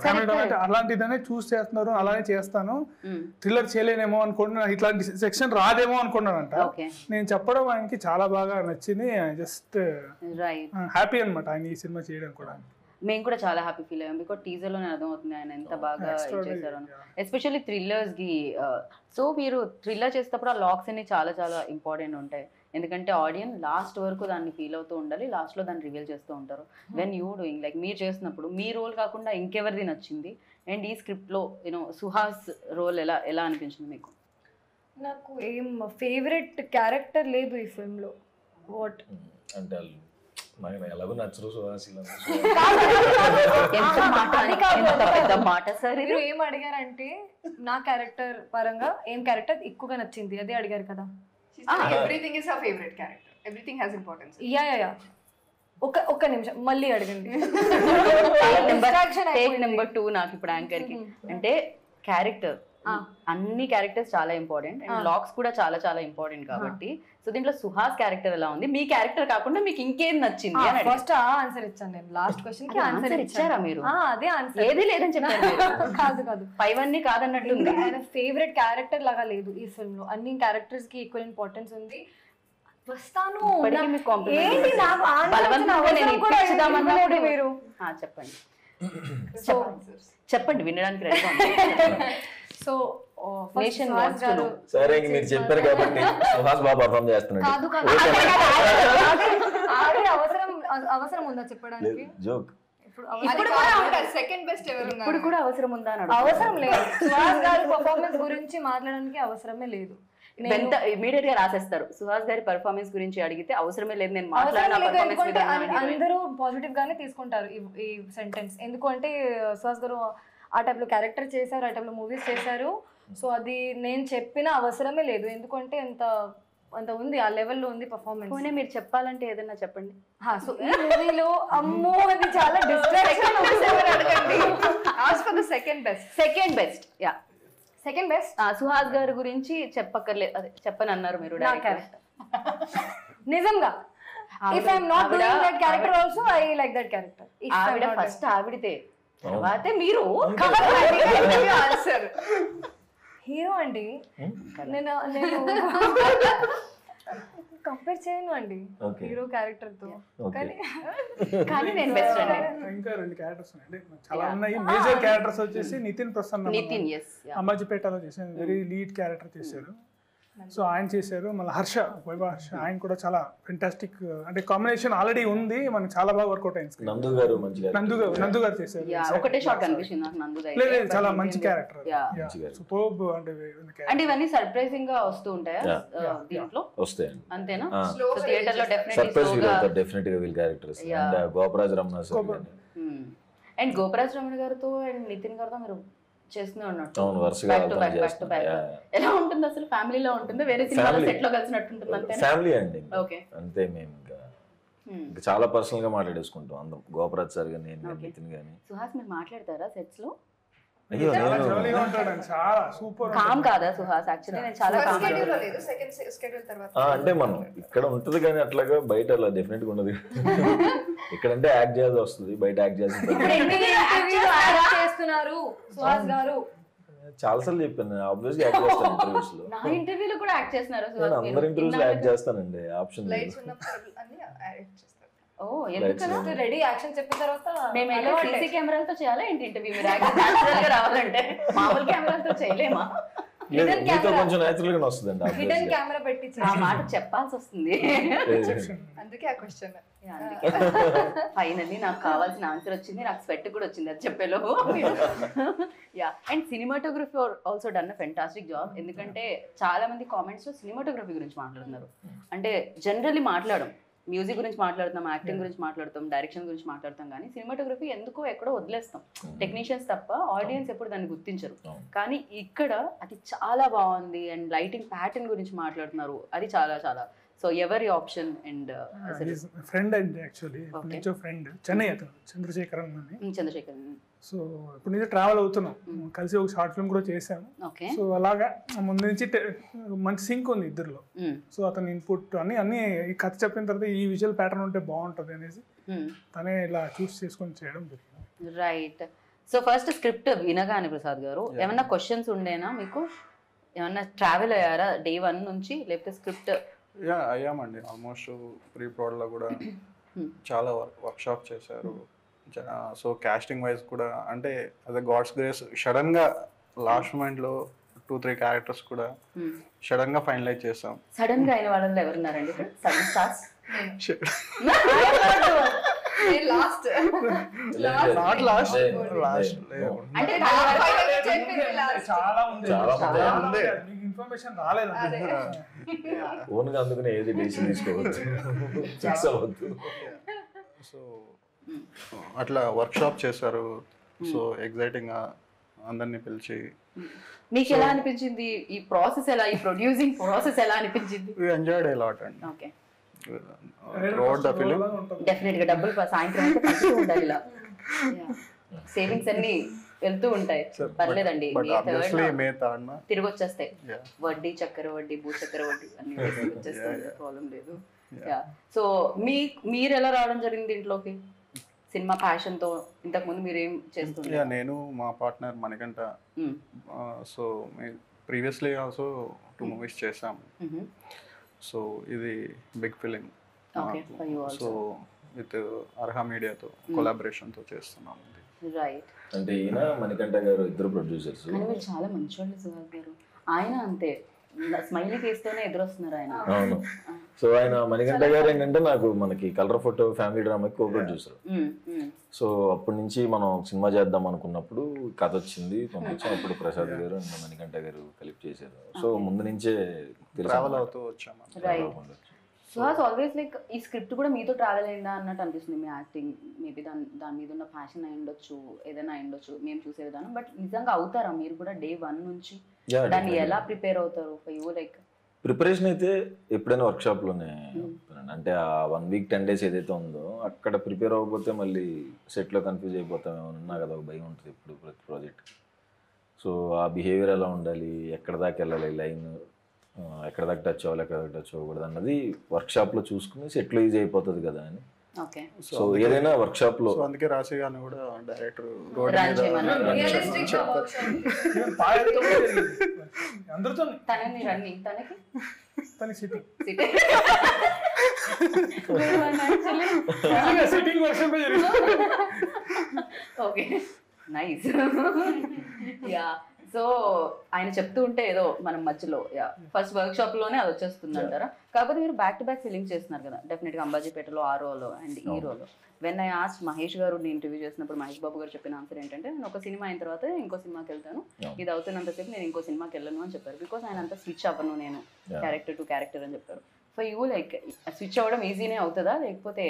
ఫ్యామిలీ డ్రామా అంటే అలాంటిదనే చూస్ చేస్తున్నారు, అలానే చేస్తాను, థ్రిల్లర్ చేయలేనేమో అనుకుంటున్నాను, ఇట్లాంటి సెక్షన్ రాదేమో అనుకున్నానంట. నేను చెప్పడం ఆయనకి చాలా బాగా నచ్చింది. జస్ట్ హ్యాపీ అనమాట ఆయన ఈ సినిమా చేయడం కూడా. మేము కూడా చాలా హ్యాపీ ఫీల్ అయ్యాం, బికాజ్ టీజర్ లోనే అర్థమవుతుంది ఆయన ఎంత బాగా చేశారు. ఎస్పెషల్లీ థ్రిల్లర్స్ కి. సో మీరు థ్రిల్లర్ చేసేటప్పుడు ఆ లాక్స్ అన్ని చాలా చాలా ఇంపార్టెంట్ ఉంటాయి, ఎందుకంటే ఆడియన్స్ లాస్ట్ వరకు దాన్ని ఫీల్ అవుతూ ఉండాలి, లాస్ట్ లో దాన్ని రివీల్ చేస్తూ ఉంటారు. వెన్ యూ డూయింగ్ లైక్ మీరు చేసినప్పుడు మీ రోల్ కాకుండా ఇంకెవరిది నచ్చింది? అండ్ ఈ స్క్రిప్ట్ లో యూనో సుహాస్ రోల్ ఎలా అనిపించింది మీకు? నాకు ఏం ఫేవరెట్ క్యారెక్టర్ లేదు ఈ ఫిల్మ్ లో. వాట్ అంటే ఎలాగో నచ్చరు సుహాస్. మీరు ఏం అడిగారంటే నా క్యారెక్టర్ పరంగా ఏం క్యారెక్టర్ ఎక్కువగా నచ్చింది అదే అడిగారు కదా. Everything is our favourite character, everything has importance. Yeah ఒక్క నిమిషం మళ్ళీ అడగండి. నెంబర్ 2 నాకు ఇప్పుడు యాంకర్ కి అంటే క్యారెక్టర్, అన్ని క్యారెక్టర్స్ చాలా ఇంపార్టెంట్ అండ్ లాక్స్ కూడా చాలా చాలా ఇంపార్టెంట్ కాబట్టి. సో దీంట్లో సుహాస్ క్యారెక్టర్ ఎలా ఉంది, మీ క్యారెక్టర్ కాకుండా మీకు ఇంకేం నచ్చింది? ఫస్ట్ ఆన్సర్ ఇచ్చాను నేను, లాస్ట్ క్వశ్చన్ కి ఆన్సర్ ఇచ్చారా మీరు? అదే ఆన్సర్, ఏది లేదని చెప్పారు. కాదు పైవన్నీ కాదన్నట్టుంది. ఆయన ఫేవరెట్ క్యారెక్టర్ లాగా లేదు ఈ ఫిల్మ్ లో, అన్ని క్యారెక్టర్స్ కి ఈక్వల్ ఇంపార్టెన్స్ ఉంది. వస్తాను మీరు చెప్పండి. చెప్పండి, వినడానికి రెడీగా. సో సరే మీరు చెప్పారు కాబట్టి సుహాస్ బాగా పర్ఫార్మ్ చేస్తున్నాడు. అవసరం ఉందా చెప్పడానికి? జోక్. సెకండ్ బెస్ట్ ఇప్పుడు కూడా అవసరం ఉందా? అవసరం లేదు. సుహాస్ గారి పర్ఫార్మెన్స్ గురించి మాట్లాడడానికి అవసరమే లేదు. ఇమీడియట్ గా రాసేస్తారు సుహాస్ గారి పర్ఫార్మెన్స్ గురించి అడిగితే అవసరమే లేదు నేను మాట్లాడిన. అందరూ పాజిటివ్ గానే తీసుకుంటారు ఈ సెంటెన్స్, ఎందుకంటే సుహాస్ గారు ఆ టైప్ లో క్యారెక్టర్ చేశారు, ఆ టైప్ లో మూవీస్ చేశారు. సో అది నేను చెప్పిన అవసరమే లేదు, ఎందుకంటే అంత ఉంది, ఆ లెవెల్లో ఉంది పర్ఫార్మెన్స్. మీరు చెప్పాలంటే ఏదన్నా చెప్పండి. సో ఈ మూవీలో అమ్మో అది చాలా distraction. Second best yeah second best Suhas గారి గురించి చెప్పక్కర్లేదు, అదే చెప్పని అన్నారు మీరు. నిజంగా if I am not doing that character also I like that character. ఆవిడ ఫస్ట్ ఆవిడితే తర్వాతే మీరు ఆన్సర్. హీరో అండి, నేను కంపేర్ చేయను అండి హీరో క్యారెక్టర్ తో, కానీ నేను బెస్ట్ అండి. ఇంకా 2 క్యారెక్టర్స్ ఉన్నాయండి, చాలా ఉన్నాయి. మేజర్ క్యారెక్టర్స్ వచ్చేసి నితిన్ ప్రసన్న, అమ్మాజిపేటలో చేశారు, వెరీ లీడ్ క్యారెక్టర్ చేశారు. సో ఆయన చేశారు. మళ్ళీ వైభవ హర్ష, ఆయన కూడా చాలా ఫెంటాస్టిక్, అంటే కాంబినేషన్ ఆల్రెడీ ఉంది, మనకి చాలా బాగా వర్కౌట్ అయింది. నందు గారు చేశారు. ఒకటే షాట్ కనిపించింది నాకు నందు గారు. లేదు చాలా మంచి క్యారెక్టర్, సూపర్బ్. అంటే ఇవన్నీ సర్ప్రైజింగ్ గా వస్తూ ఉంటాయా దీంట్లో? వస్తాయండి. అంతేనా? థియేటర్ లో definitely will characters. And Gopraju Ramana sir. And Gopraju Ramana గారితో అండ్ నితిన్ గారితో మీరు చేస్తూనే ఉన్నట్టు అవును, వరుసగా బ్యాక్ టు బ్యాక్ వెళ్తాం, బ్యాక్ టు బ్యాక్. చేస్తాం. ఎలా ఉంటుంది అసలు? ఫ్యామిలీలో ఉంటుందా, వేరే సినిమాలో Family. సెట్ లో కలిసినట్టు ఉంటుంది అంతేనా? ఫ్యామిలీ అండి, ఓకే. అంతే. మేము ఇంకా చాలా పర్సనల్ గా మాట్లాడేసుకుంటాం అందరం, గోపరాజ్ సార్ గాని నేను కానీ నితిన్ గాని. సుహాస్ మీరు మాట్లాడతారా సెట్స్ లో? అయ్యో చాలా నేను జోలీగా ఉంటాడు, చాలా సూపర్. కామ్ కాదా సుహాస్? యాక్చువల్లీ నేను చాలా కామ్. స్కెడ్యూల్ లేదు, సెకండ్ స్కెడ్యూల్ తర్వాత అంటే మనం ఇక్కడ ఉంటది కానీ అట్లాగా బయట అలా డెఫినెట్ గా ఉండదు. ఇక్కడంటే యాక్ట్ చేయాల్సి వస్తుంది, బయట యాక్ట్ చేయాల్సి చేస్తున్నారు సుహాస్ గారు. చాలా సార్లు చెప్పాను, ఆబ్వియస్ గా యాక్ట్ చేస్తాను ఇంటర్వ్యూస్ లో. నా ఇంటర్వ్యూలో కూడా యాక్ట్ చేస్తున్నారు నేను సుహాస్ అందరి ఇంటర్వ్యూస్ లో యాక్ట్ చేస్తానండి, ఆప్షన్ లేదు. లైట్స్ ఉన్నప్పుడు అన్ని యాడ్ చేస్తారు. ఓ ఎందుకలా? రెడీ యాక్షన్ చెప్పిన తర్వాత మేము ఎలా సీసీ కెమెరాలతో చేయాలా ఏంటి ఇంటర్వ్యూ? మీరు న్యాచురల్ గా రావాలంటే మామూలు కెమెరాలతో చేయలేమా? లేదు, మీతో కొంచెం న్యాచురల్ గానే వస్తుందండి, హిడెన్ obvious గా. కెమెరా పెట్టి ఆ మాట చెప్పాల్సి వస్తుంది. అందుకే ఆ క్వశ్చన్. ఫైనల్లీ నాకు కావాల్సిన ఆన్సర్ వచ్చింది, నాకు స్వెట్ కూడా వచ్చింది అది చెప్పేలో. Yeah, and cinematography also done a fantastic job. ఎందుకంటే చాలా మంది కామెంట్స్ లో సినిమాటోగ్రఫీ గురించి మాట్లాడుతున్నారు. అంటే జనరల్లీ మాట్లాడడం, మ్యూజిక్ గురించి మాట్లాడుతాం, యాక్టింగ్ గురించి మాట్లాడతాం, డైరెక్షన్ గురించి మాట్లాడతాం, కానీ సినిమాటోగ్రఫీ ఎందుకో ఎక్కడో వదిలేస్తాం. టెక్నీషియన్స్ తప్ప ఆడియన్స్ ఎప్పుడు దాన్ని గుర్తించరు. కానీ ఇక్కడ అది చాలా బాగుంది. అండ్ లైటింగ్ ప్యాటర్న్ గురించి మాట్లాడుతున్నారు, అది చాలా చాలా. సో ఎవరి ఆప్షన్? అండ్ ఫ్రెండ్ అండి, యాక్చువల్లీ ఇప్పుడు నుంచో ఫ్రెండ్, చెన్నై అతను, చంద్రశేఖరన్ అని. చంద్రశేఖర్. సో ఇప్పుడు నుంచి ట్రావెల్ అవుతున్నాం, కలిసి ఒక షార్ట్ ఫిల్మ్ కూడా చేసాము. ఓకే. సో అలాగా ముందు నుంచి మంచి సింక్ ఉంది ఇద్దరిలో. సో అతని ఇన్పుట్ అన్ని ఈ కథ చెప్పిన తర్వాత ఈ విజువల్ ప్యాటర్న్ ఉంటే బాగుంటుంది అనేసి తనే ఇలా చూస్ చేసుకొని చేయడం జరిగింది. రైట్. సో ఫస్ట్ స్క్రిప్ట్ వినగానే ప్రసాద్ గారు ఏమన్నా క్వశ్చన్స్ ఉండేనా మీకు? ఏమన్నా ట్రావెల్ అయ్యారా డే 1 నుంచి, లేకపోతే స్క్రిప్ట్? అయ్యామండి, ఆల్మోస్ట్ ప్రీ ప్రోడ్లో కూడా చాలా వర్క్షాప్ చేశారు. సో కాస్టింగ్ వైజ్ కూడా అంటే అదే గాడ్స్ గ్రేస్ సడన్ గా లాస్ట్ మూమెంట్ లో 2-3 క్యారెక్టర్స్ కూడా సడన్ గా ఫైనలైజ్ చేసాం. సడన్ గా అయిన వాళ్ళలో ఎవరున్నారండి ఇక్కడ? Sudden stars last not lost అంటే చాలా ఉంది, చాలా ఉంది. మీకు ఇన్ఫర్మేషన్ రాలేదండి. ఓన్ గా అందుకనే ఏది డెసిషన్ తీసుకోవద్దు, ఫిక్స్ అవ్వద్దు. సో అట్లా వర్క్షాప్ చేశారు. సో ఎగ్జైటింగ్ గా అందరినీ పిలిచి. మీకు ఎలా అనిపించింది ఈ ప్రాసెస్? ఎలా, ఈ ప్రొడ్యూసింగ్ ప్రాసెస్ ఎలా అనిపించింది? we enjoyed a lot and okay. throughout the film definite గా డబ్బులు సాయంత్రం అయితే పంచుతూ ఉండాలి ఇలా. సేవింగ్స్ అన్ని వెళ్తూ ఉంటాయి, పర్లేదండి. but obviously మే తాడ్న తిరిగి వచ్చేస్తాయి. Yeah. వడ్డీ, చక్కెర వడ్డీ, భూ చక్కెర వడ్డీ అన్ని వచ్చేస్తాయి, ప్రాబ్లం లేదు. సో మీరు ఎలా రావడం జరిగింది ఇంట్లోకి సినిమా ప్యాషన్ తో? ఇంతకు ముందు మీరు ఏం చేస్తుంటారు? నేను మా partner Manikanta. So previously also 2 movies చేసాం. సో ఇది big film. So with Arha మీడియాతో కొలాబరేషన్తో చేస్తున్నాం. రైట్. అంటే ఈయన మణికంఠ గారు ఇద్దరు ప్రొడ్యూసర్స్. కానీ మీరు చాలా మంచివాళ్ళు సుహాస్ గారు. ఆయన అంతే స్మైలీ ఫేస్ తోనే ఎదురొస్తున్నారు ఆయన. అవును. సో ఆయన మణికంఠ గారు ఏంటంటే నాకు మనకి కలర్ ఫోటో ఫ్యామిలీ డ్రామాకి కో ప్రొడ్యూసర్. సో అప్పటి నుంచి మనం సినిమా చేద్దాం అనుకున్నప్పుడు కథ వచ్చింది, పంపించాం. అప్పుడు ప్రసాద్ గారు అండ్ మణికంఠ గారు కలిపి చేశారు. సో ముందు నుంచే ట్రావెల్ అవుతూ వచ్చాము. సుహాస్ ఆల్వేస్ లైక్ ఈ స్క్రిప్ట్ కూడా మీతో ట్రావెల్ అయిందా అన్నట్టు అనిపిస్తుంది. మీ యాక్టింగ్ మేబీ దాని మీద ఉన్న ప్యాషన్ అయి ఉండొచ్చు, ఏదైనా అయి ఉండొచ్చు మేము చూసే విధానం. బట్ నిజంగా అవుతారా మీరు కూడా డే 1 నుంచి? దాన్ని ఎలా ప్రిపేర్ అవుతారు? లైక్ ప్రిపరేషన్ అయితే ఎప్పుడైనా వర్క్షాప్లోనే. అంటే ఆ 1 week 10 days ఏదైతే ఉందో అక్కడ ప్రిపేర్ అవ్వకపోతే మళ్ళీ సెట్లో కన్ఫ్యూజ్ అయిపోతామేమన్నా కదా ఒక భయం ఉంటుంది ఇప్పుడు ప్రతి ప్రాజెక్ట్. సో ఆ బిహేవియర్ ఎలా ఉండాలి, ఎక్కడ దాకా వెళ్ళాలి, లైన్ ఎక్కడ దాకా టచ్ అవ్వాలి, ఎక్కడ దాకా టచ్ అవ్వకూడదు అన్నది వర్క్షాప్లో చూసుకుని సెట్లో ఈజీ అయిపోతుంది కదా అని. ఓకే. సో ఏదైనా వర్క్షాప్లో అందుకే రాశి గారిని కూడా డైరెక్టర్ రోడ్ అందరితో తనని రన్నింగ్, తనకి తనకి sitting sitting sitting version okay, nice. Yeah. So ఆయన చెప్తూ ఉంటే ఏదో మనం మధ్యలో ఫస్ట్ వర్క్ షాప్ లోనే అది వచ్చేస్తుంది అంటారా? కాకపోతే మీరు బ్యాక్ టు బ్యాక్ ఫిలింగ్ చేస్తున్నారు కదా, డెఫినెట్ గా అంబాజీపేటలో ఆ రోలో అండ్ ఈ రోలో. వెన్ ఐ ఆస్క్ మహేష్ గారు ఇంటర్వ్యూ చేసినప్పుడు మహేష్ బాబు గారు చెప్పిన ఆన్సర్ ఏంటంటే, నేను ఒక సినిమా అయిన తర్వాత ఇంకో సినిమాకి వెళ్తాను, ఇది అవుతున్నంతసేపు నేను ఇంకో సినిమాకి వెళ్ళను అని చెప్పారు. బికాస్ ఆయన అంతా స్విచ్ అవ్వను నేను క్యారెక్టర్ టు క్యారెక్టర్ అని చెప్పారు. ఫర్ యూ లైక్ స్విచ్ అవ్వడం ఈజీనే అవుతుందా లేకపోతే?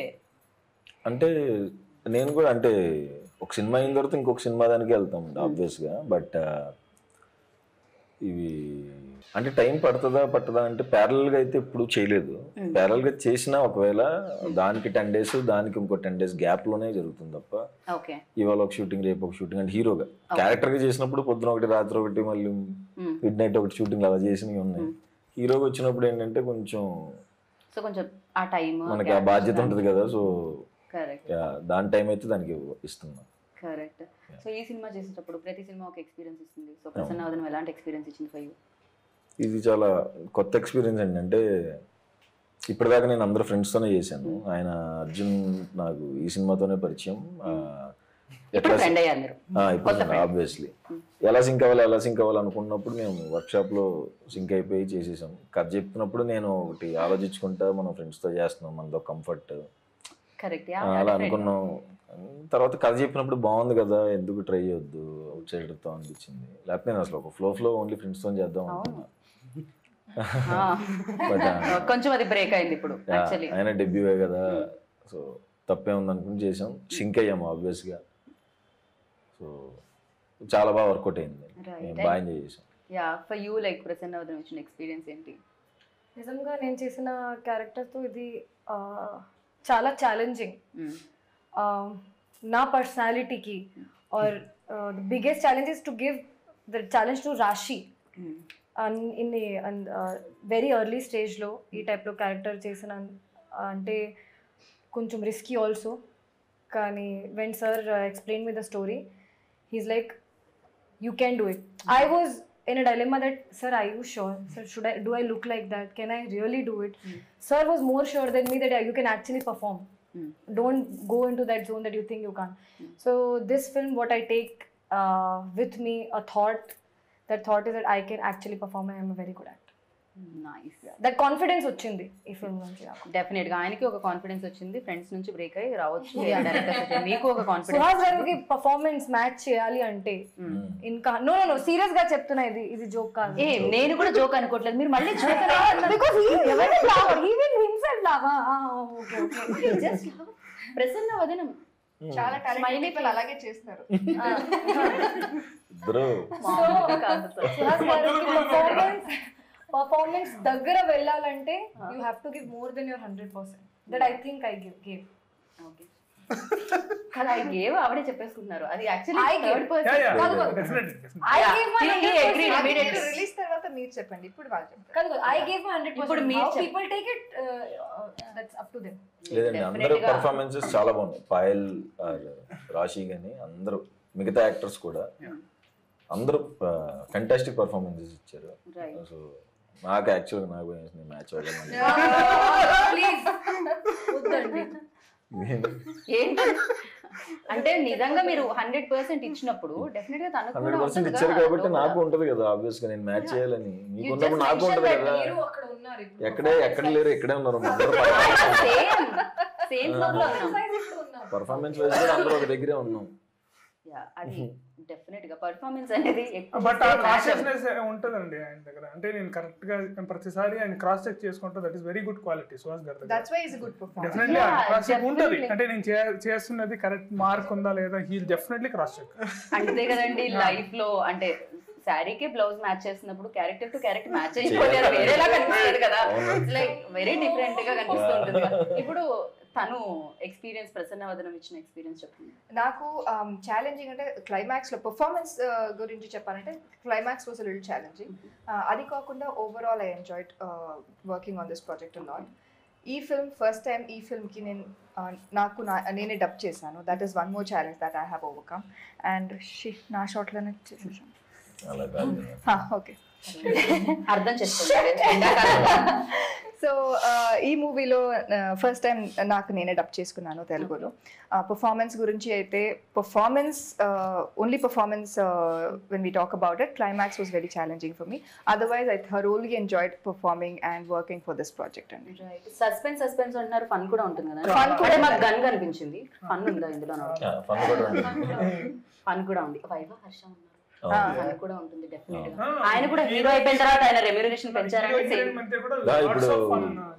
అంటే నేను కూడా అంటే ఒక సినిమా అయిన తర్వాత ఇంకొక సినిమా దానికి వెళ్తాం ఆబ్వియస్గా. బట్ ఇవి అంటే టైం పట్టదా అంటే ప్యారల్గా అయితే ఎప్పుడు చేయలేదు. ప్యారల్గా చేసినా ఒకవేళ దానికి 10 days దానికి ఇంకో 10 days గ్యాప్లోనే జరుగుతుంది తప్ప ఇవాళ ఒక షూటింగ్ రేపు ఒక షూటింగ్ అంటే హీరోగా క్యారెక్టర్గా చేసినప్పుడు పొద్దున ఒకటి రాత్రి ఒకటి మళ్ళీ మిడ్ నైట్ ఒకటి షూటింగ్ అలా చేసినవి ఉన్నాయి. హీరోగా వచ్చినప్పుడు ఏంటంటే కొంచెం మనకి ఆ బాధ్యత ఉంటుంది కదా. సో దాని టైం అయితే దానికి ఇస్తున్నాం. కరెక్ట్. సో ఈ సినిమా చేసేటప్పుడు ప్రతి సినిమా ఒక ఎక్స్పీరియన్స్ ఇస్తుంది. సో ప్రసన్న వదనం ఎలాంటి ఎక్స్పీరియన్స్ ఇచ్చింది ఫర్ యూ? ఇది చాలా కొత్త ఎక్స్పీరియన్స్ అండి. అంటే ఇప్పటిదాకా నేను అందరూ ఫ్రెండ్స్తోనే చేశాను. ఆయన అర్జున్ నాకు ఈ సినిమాతోనే పరిచయం. ఇప్పుడు ఆబ్వియస్లీ ఎలా సింక్ అవ్వాలి అనుకున్నప్పుడు మేము వర్క్షాప్లో సింక్ అయిపోయి చేసేసాం. కథ చెప్తున్నప్పుడు నేను ఒకటి ఆలోచించుకుంటా మనం ఫ్రెండ్స్తో చేస్తున్నాం, మనతో కంఫర్ట్ అలా అనుకున్నాం. తర్వాత కథ చెప్పినప్పుడు బాగుంది కదా, ఎందుకు ట్రై చేయొద్దు అవుట్ సైడర్తో అనిపించింది. లేకపోతే నేను అసలు ఒక ఫ్లో ఓన్లీ ఫ్రెండ్స్తో చేద్దాం అనుకున్నా. బట్ కొంచెం అది బ్రేక్ అయింది ఇప్పుడు. ఆయన డెబ్యూవే కదా, సో తప్పే ఉంది అనుకుని చేసాం. సింక్ అయ్యాము ఆబ్వియస్గా. సో చాలా బాగా వర్కౌట్ అయింది. మేము బాగా ఎంజాయ్ చేసాం. ఫర్ యూ లైక్ ప్రసన్న వదనం వచ్చిన ఎక్స్పీరియన్స్ ఏంటి? నిజంగా నేను చేసిన క్యారెక్టర్తో ఇది చాలా ఛాలెంజింగ్. నా పర్సనాలిటీకి are the biggest challenge is to give the challenge to Rashi. In very early స్టేజ్లో ఈ టైప్లో క్యారెక్టర్ చేసిన అంటే కొంచెం రిస్కీ ఆల్సో. కానీ when sir explain me the story, he's like you can do it. I was in a dilemma that, sir, are you sure? Sir, do I look like that? Can I really do it? Sir was more sure than me that you can actually perform. Don't go into that zone that you think you can't. So this film, what I take with me, a thought, that thought is that I can actually perform and I am a very good actor. Nice. That confidence వచ్చింది ఈ film నుంచి. డెఫినెట్గా ఆయనకి ఒక confidence వచ్చింది, friends నుంచి break అయ్యి రావచ్చు. మీకు ఒక కాన్ఫిడెన్స్. సుహాస్ గారికి పర్ఫార్మెన్స్ మ్యాచ్ చేయాలి అంటే ఇంకా నో సీరియస్ గా చెప్తున్నా, ఇది జోక్ కాదు. నేను కూడా జోక్ అనుకోవట్లేదు, మీరు మళ్ళీ ప్రసన్న వదనం చాలా టాలెంట్ అలాగే చేస్తారు. పర్ఫార్మెన్స్ దగ్గర వెళ్ళాలంటే you have to give more than your 100%. That I think I gave. Okay, కదా ఐ గేవ్ ఆవిడే చెప్పేసుకుంటున్నారు. అది actually third person. I gave my 100%. Release తర్వాత మీరు చెప్పండి, ఇప్పుడు వాళ్ళు చెప్పండి. కాదు, ఐ గేవ్ మై 100%. ఇప్పుడు మీరు people take it, that's up to them. లేదండి, అందరూ పర్ఫార్మెన్సెస్ చాలా బాగున్నాయి. పాయల్, రాశి కానీ అందరూ మిగతా యాక్టర్స్ కూడా అందరూ ఫెంటాస్టిక్ పర్ఫార్మెన్సెస్ ఇచ్చారు. సో నాకు యాక్చువల్గా నాకు మ్యాచ్ అవ్వడం ఏంటి అంటే నిజంగా మీరు 100% ఇచ్చినప్పుడు డెఫినెట్ గా తనకు 100% ఇచ్చారు కాబట్టి నాకు ఉంటది కదా ఆబ్వియస్ గా నేను మ్యాచ్ చేయాలని. మీకు ఉన్నప్పుడు నాకు ఉంటది కదా. ఎక్కడ లేరు, ఇక్కడే ఉన్నారు. పర్ఫార్మెన్స్ వైజ్ కూడా అందరూ ఒక దగ్గరే ఉన్నాం. అది డెఫినెట్ గా పర్ఫార్మెన్స్ అనేది బట్ ఆ కాన్షియస్నెస్ ఉంటదండి ఆయన దగ్గర. అంటే నేను కరెక్ట్ గా ప్రతిసారి ఆయన క్రాస్ చెక్ చేసుకుంటా. That is very good quality Suhas గారి దగ్గర. That's why is good performance. Definitely cross check ఉంటది. అంటే నేను చేస్తున్నది కరెక్ట్ మార్క్ ఉందా లేదా, హీ డెఫినెట్లీ క్రాస్ చెక్. అంతే కదండి లైఫ్ లో. అంటే శారీకి బ్లౌజ్ మ్యాచ్ చేస్తున్నప్పుడు క్యారెక్టర్ టు క్యారెక్టర్ మ్యాచ్ అయిపోతే వేరేలా కనిపిస్తుంది కదా. లైక్ వెరీ డిఫరెంట్ గా కనిపిస్తూ ఉంటుంది. ఇప్పుడు తను ఎక్స్పీరియన్స్, ప్రసన్న వదనం ఇచ్చిన ఎక్స్పీరియన్స్ చెప్పండి. నాకు ఛాలెంజింగ్ అంటే క్లైమాక్స్ లో పర్ఫార్మెన్స్ గురించి చెప్పాలంటే క్లైమాక్స్ వాస్ లిటిల్ ఛాలెంజింగ్. అది కాకుండా overall I enjoyed working on this project a lot. ఈ ఫిల్మ్ ఫస్ట్ టైం ఈ ఫిల్మ్కి నేనే డబ్ చేశాను. That is one more challenge that I have overcome. And నా షాట్లోనే చేసేసాను. ఓకే, అర్థం చేసుకోండి. సో ఈ మూవీలో ఫస్ట్ టైం నేనే డబ్ చేసుకున్నాను తెలుగులో. పర్ఫార్మెన్స్ గురించి అయితే only performance when we talk about it, climax was very challenging for me. Otherwise I thoroughly enjoyed performing and working for this project అండి. సస్పెన్స్ అంటున్నారు, ఫన్ కూడా ఉంటుంది కదా. ఫన్ కూడా మాకు గన్ కనిపించింది. ఫన్ ఉందా ఇందులో? ఫన్ కూడా ఉంది. వైభవ్, హర్ష ఉన్నారు, కూడా ఉంటుంది డెఫినెట్ గా. ఆయన కూడా హీరో అయిపోయిన తర్వాత ఆయన రెమ్యూనరేషన్ పెంచారంటే ఇప్పుడు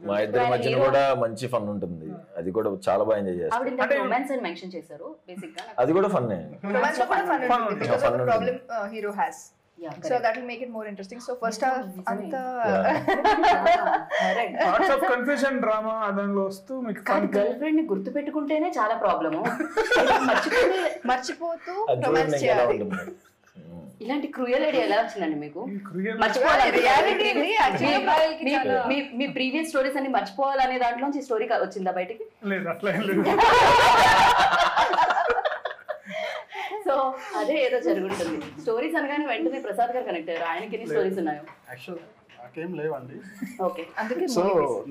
మా ఇద్దరి మధ్యన కూడా మంచి ఫన్ ఉంటుంది. అది కూడా చాలా బాగా ఎంజాయ్ చేస్తాను. ఆవిడ ఇంత రొమాన్స్ అని మెన్షన్ చేశారు బేసిక్ గా. అది కూడా ఫన్నే. Romance లో కూడా fun ఉంటుంది because of the Fun problem hero has. Yeah, So that will make it more interesting. So first half anta parts of confusion drama దానిలో వస్తూ మీకు గర్ల్ ఫ్రెండ్ ని గుర్తు పెట్టుకుంటేనే చాలా ప్రాబ్లము. మర్చిపోతూ అది romance చూడండి ఎలా చేయాలి. ఉంటుంది. ఇలాంటి క్రూయల్ ఐడియా ఎలా వచ్చిందండి మీకు? క్రియల్ Reality ఇది actually మీ ప్రీవియస్ స్టోరీస్ అన్ని మర్చిపోవాలనే దాంట్లోంచి స్టోరీ వచ్చిందా బయటికి? లేదు, అట్లా ఏం లేదు. సో అదే ఏదో జరుగుతుంది. స్టోరీస్ అనగానే వెంటనే ప్రసాద్ గారు కనెక్ట్ అయ్యారు. ఆయనకి ఎన్ని స్టోరీస్ ఉన్నాయో? యాక్చువల్ నాకేం లేవండి. ఓకే, అందుకే సో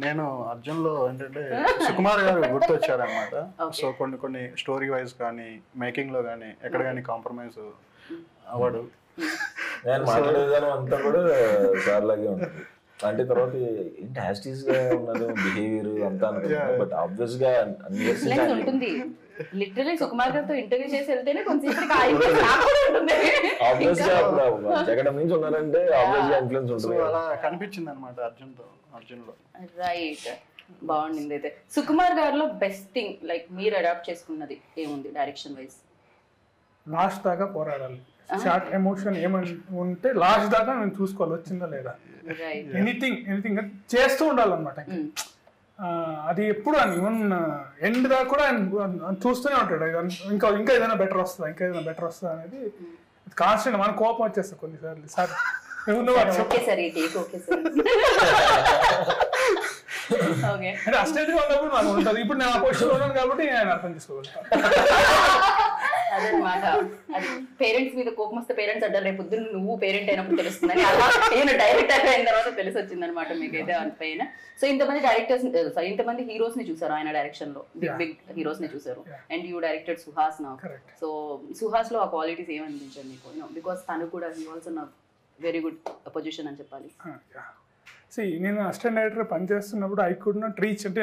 నేను అర్జున్లో ఏంటంటే సుకుమార్ గారు గుర్తొచ్చారనమాట. సో కొన్ని స్టోరీ వైజ్ కానీ మేకింగ్ లో కానీ ఎక్కడ కానీ కాంప్రమైజ్ అవ్వడు. నేను మాట్లాడే విధానం అంతా కూడా సార్ లాగే ఉంటుంది. అంటే తర్వాత ఏంటి హ్యాస్టీస్ గా ఉన్నది బిహేవియర్ అంతా అనుకుంటున్నాను. బట్ ఆబ్వియస్ గా అన్ని years నుంచి ఇన్ఫ్లుయెన్స్ ఉంటుంది. లిటరలీ సుకుమార్ గారితో ఇంటర్వ్యూ చేసి వెళ్తేనే కొంచెం ఆబ్వియస్ గా జగడం నుంచి ఉన్నారంటే ఆబ్వియస్ గా ఇన్ఫ్లుయెన్స్ సో ఉంటుంది. అలా కనిపించింది అనమాట అర్జున్లో. రైట్, బాగుంది. అయితే సుకుమార్ గారిలో బెస్ట్ థింగ్ లైక్ మీరు అడాప్ట్ చేసుకున్నది ఏముంది డైరెక్షన్ వైజ్? లాస్ట్ దాకా పోరాడాలి. షార్ట్ ఎమోషన్ ఏమని ఉంటే లాస్ట్ దాకా నేను చూసుకోవాలి వచ్చిందా లేదా. రైట్. ఎనీథింగ్ చేస్తూ ఉండాలన్నమాట. అది ఎప్పుడు అని ఈవెన్ ఎండ్ దాకా కూడా ఆయన చూస్తూనే ఉంటాడు. ఇంకా ఏదైనా బెటర్ వస్తుందా అనేది కాన్స్టెంట్. మన కోపం వచ్చేస్తుంది కొన్నిసార్లు. సార్ ఓకే సార్, ఈ టేక్ ఓకే సార్. ఓకే, అంటే అస్టెంట్ గా ఉన్నప్పుడు నాకు ఉంటుంది. ఇప్పుడు నేను ఆ పొజిషన్ ఉన్నాను కాబట్టి నేను అర్థం చేసుకోగలుగుతాను. అదనమాట. అది పేరెంట్స్ మీద కోపం వస్తే పేరెంట్స్ అంటారు రేపు పొద్దున్న నువ్వు పేరెంట్ అయినప్పుడు తెలుస్తుందని. అలా నేను డైరెక్టర్ అయిన తర్వాత తెలిసి వచ్చింది అనమాట మీకైతే పైన. సో ఇంతమంది డైరెక్టర్స్, ఇంతమంది హీరోస్ ని చూసారు ఆయన డైరెక్షన్ లో, బిగ్ హీరోస్ ని చూసారు. అండ్ యూ డైరెక్టెడ్ సుహాస్ నా. సో సుహాస్ లో ఆ క్వాలిటీస్ ఏమనిపించారు మీకు? బికాస్ తను కూడా హీ ఆల్సో నా వెరీ గుడ్ పొజిషన్ అని చెప్పాలి. నేను అసిస్టెంట్ డైరెక్టర్ పనిచేస్తున్నప్పుడు ఐ కుడ్ నాట్ రీచ్. అంటే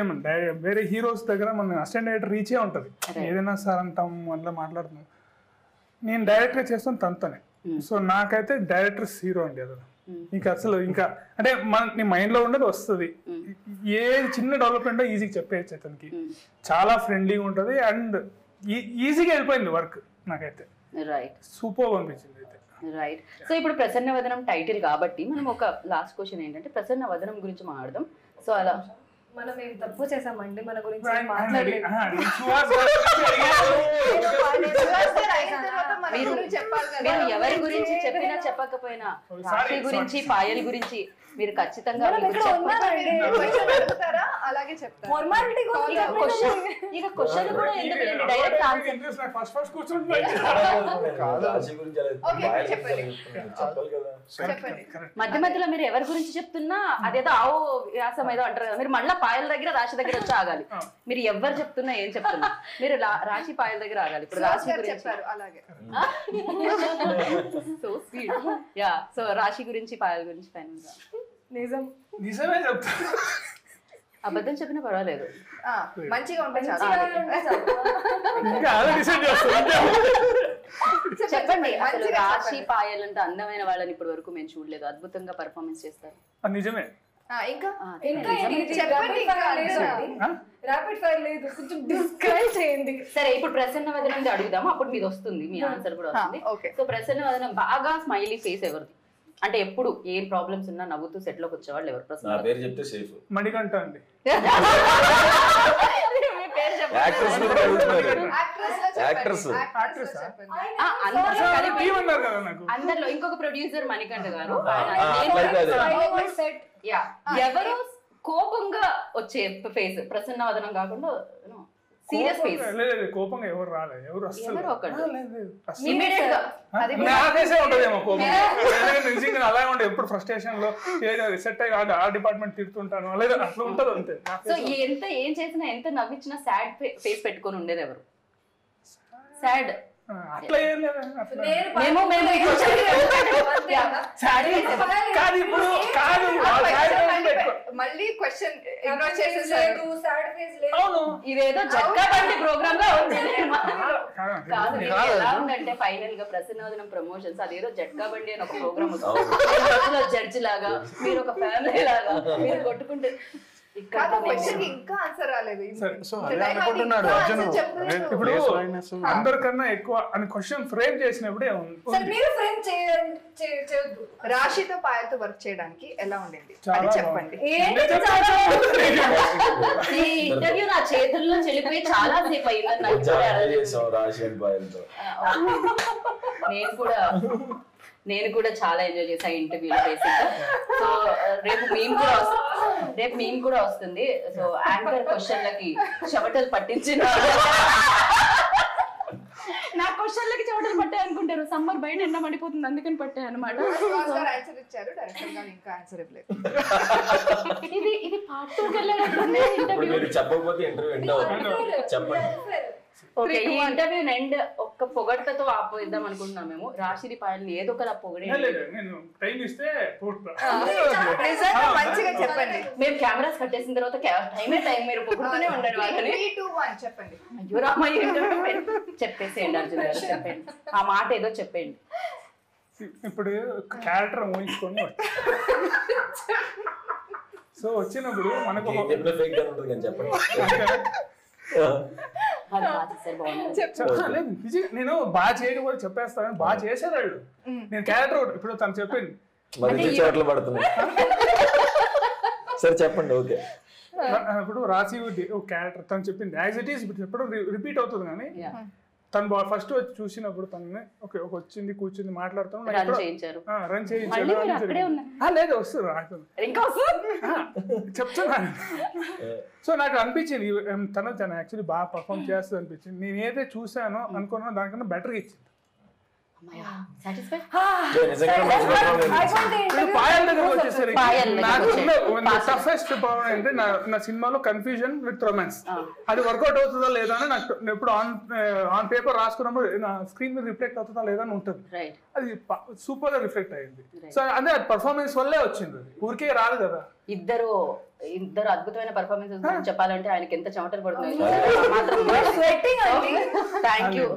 వేరే హీరోస్ దగ్గర మన అసిస్టెంట్ డైరెక్టర్ రీచే ఉంటుంది. ఏదైనా సార్ అంటాం అట్లా మాట్లాడుతున్నాం. నేను డైరెక్టర్ చేస్తాను తనతోనే. సో నాకైతే డైరెక్టర్ హీరో అండి. అది ఇంకా అసలు ఇంకా అంటే నీ మైండ్లో ఉండేది వస్తుంది. ఏ చిన్న డెవలప్మెంట్ ఈజీగా చెప్పేయచ్చు అతనికి. చాలా ఫ్రెండ్లీగా ఉంటుంది అండ్ ఈజీగా వెళ్ళిపోయింది వర్క్. నాకైతే రైట్, సూపర్ అనిపించింది. రైట్. సో ఇప్పుడు ప్రసన్న వదనం టైటిల్ కాబట్టి మనం ఒక లాస్ట్ క్వశ్చన్ ఏంటంటే ప్రసన్న వదనం గురించి మాట్లాడదాం. సో అలా మనం ఏం తప్పు చేసామండి, మన గురించి ఆయన మాట్లాడలేదు. మీరు ఎవరి గురించి చెప్పినా చెప్పకపోయినా రాశి గురించి పాయల్ గురించి మీరు ఖచ్చితంగా అలాగే చెప్తారు. ఫార్మాలిటీ ఇక క్వశ్చన్ కూడా ఎందుకు డైరెక్ట్ ఆన్సర్. ఫస్ట్ కూర్చుంటే మధ్య మధ్యలో మీరు ఎవరి గురించి చెప్తున్నా అదేదో ఆవో వ్యాసం ఏదో అంటారు కదా, మీరు మళ్ళీ పాయల దగ్గర రాశి దగ్గర వచ్చి ఆగాలి. మీరు ఎవరు చెప్తున్నా ఏం చెప్తున్నా మీరు రాశి పాయల దగ్గర ఆగాలి. ఇప్పుడు రాశి గురించి చెప్పారు అలాగే. So sweet. యా, సో రాశి గురించి పాయల గురించి ఫైనల్ గా నిజమే చెప్తాను. అబద్ధం చెప్పినా పర్వాలేదు. మంచిగా ఉంటే చాలు. ఇంకా అదే డిసైడ్ చేస్తాను. చెప్పండి, అసలు రాశి పాయల్ అంటే అందమైన వాళ్ళని ఇప్పటి వరకు మేము చూడలేదు. అద్భుతంగా పర్ఫార్మెన్స్ చేస్తారు. అది నిజమే. ఇంకా చెప్పండి. ర్యాపిడ్ ఫైర్ లేదు, కొంచెం డిస్క్రైబ్ చేయండి. సరే, ఇప్పుడు ప్రసన్న వదనం అడుగుదాము, అప్పుడు మీది వస్తుంది, మీ ఆన్సర్ కూడా వస్తుంది. సో ప్రసన్న వదనం బాగా స్మైలీ ఫేస్ ఎవరిది? అంటే ఎప్పుడు ఏం ప్రాబ్లమ్స్ ఉన్నా నవ్వుతూ సెట్ లోకి వచ్చేవాళ్ళు ఎవరు? ప్రసన్న నా పేరు చెప్తే సేఫ్. మణికంఠ అండి. అందరిలో ఇంకొక ప్రొడ్యూసర్ మణికంఠ గారు. ఎవరు కోపంగా వచ్చే ఫేస్ ప్రసన్న వదనం కాకుండా సీరియస్ ఫేస్. కోపంగా ఎవరు రాలేదు, ఎవరు అసలు అలాగే ఉండే. ఎప్పుడు ఫ్రస్ట్రేషన్ లో సెట్ అయ్యి ఆ డిపార్ట్మెంట్ తిడుతుంటాను లేదా అట్లా ఉంటది అంతే. సో ఎంత ఏం చేసినా ఎంత నవ్వించినా సాడ్ ఫేస్ పెట్టుకొని ఉండేది ఎవరు? సాడ్ అట్లా ఏం లేదు. మళ్ళీ క్వశ్చన్ ఇదేదో జట్కా బండి ప్రోగ్రామ్ గా ఉంది. కాదు, ఎలా ఉందంటే ఫైనల్ గా ప్రసన్నవదనం ప్రమోషన్స్ అదేదో జట్కా బండి అని ఒక ప్రోగ్రామ్ వస్తుంది. జడ్జి లాగా మీరు ఒక ఫ్యామిలీ లాగా మీరు కొట్టుకుంటే క్వశ్చన్ ఇంకా ఆన్సర్ రాలేదు. సో అదే అనుకుంటున్నాడు అర్జున్. ఇప్పుడు అందరికన్నా ఎక్కువ అని క్వశ్చన్ ఫ్రేమ్ చేసినప్పుడే మీరు ఫ్రేమ్ చేయొద్దు. రాశితో పాయలతో వర్క్ చేయడానికి ఎలా ఉండింది చాలా చెప్పండి. ఈ ఇంటర్వ్యూ నా చేతుల్లో చెల్లిపోయి చాలా సేపు అయిందని నాకు నేను కూడా చాలా ఎంజాయ్ చేసా ఇంటర్వ్యూలో బేసిక్. సో రేపు మేము కూడా వస్తుంది. సో యాంకర్ క్వశ్చన్లకి చెమటలు పట్టించిన నా క్వశ్చన్లకి చెమటలు పట్టాయి అనుకుంటారు. సమ్మర్ బయట ఎండ మండిపోతుంది అందుకని పట్టాయి అనమాట. ఆన్సర్ ఇచ్చారు, డైరెక్టర్ గా ఇంకా ఆన్సర్ ఇవ్వలేదు. ఇది పార్ట్ 2 కెళ్ళేటట్టుంది ఇంటర్వ్యూ. చెప్పకపోతే ఇంటర్వ్యూ ఎండ్ అవుతుంది. చెప్పండి. ఓకే, ఈ ఇంటర్వ్యూ ఎండ్ ఒక్క పొగడ్తతో ఆపోయిద్దాం అనుకుంటున్నాం మేము. రాశిది పాయల్ని ఏదో ఒకలా పొగడే. నేను టైం ఇస్తే మంచిగా చెప్పండి. మేము కెమెరాస్ కట్టేసిన తర్వాత టైం మీరు పొగుడుతూనే ఉండండి వాళ్ళని. 3, 2, 1 చెప్పండి. అయ్యో రామయ్య చెప్పేసేయండి అర్జున్ గారు, చెప్పండి ఆ మాట ఏదో చెప్పండి. ఇప్పుడు క్యారెక్టర్ ఊహించుకొని సో వచ్చినప్పుడు మనకు నేను బాగా చేయకపోతే చెప్పేస్తాను, బాగా చేసేవాళ్ళు. నేను క్యారెక్టర్ ఇప్పుడు తను చెప్పింది చోట్ల పడుతున్నాయి. సరే చెప్పండి. ఓకే, ఇప్పుడు రాసి క్యారెక్టర్ తను చెప్పింది యాజ్ ఇట్ ఈస్ ఇప్పుడు చెప్పడం రిపీట్ అవుతుంది. కానీ తను ఫస్ట్ వచ్చి చూసినప్పుడు తనని ఓకే ఒక వచ్చింది కూర్చుంది మాట్లాడుతాను రన్ చేయించాడు. లేదు వస్తుంది చెప్తున్నాను. సో నాకు అనిపించింది తను యాక్చువల్లీ బాగా పర్ఫామ్ చేస్తుంది అనిపించింది. నేను ఏదైతే చూసానో అనుకున్నా దానికన్నా బెటర్గా ఇచ్చింది. టఫెస్ట్ ప్రాబ్లం అంటే నా సినిమాలో కన్ఫ్యూజన్ విత్ రొమాన్స్. అది వర్కౌట్ అవుతుందా లేదా అని నాకు ఎప్పుడు ఆన్ పేపర్ రాసుకున్నప్పుడు నా స్క్రీన్ మీద రిఫ్లెక్ట్ అవుతుందా లేదా అని ఉంటుంది. అది సూపర్ గా రిఫ్లెక్ట్ అయ్యింది. సో అంటే పర్ఫార్మెన్స్ వల్లే వచ్చింది, ఊరికే రాదు కదా. ఇద్దరు అద్భుతమైన పర్ఫార్మెన్సెస్ చెప్పాలంటే ఆయనకి ఎంత చెమటలు పడుతుంది. థ్యాంక్ యూ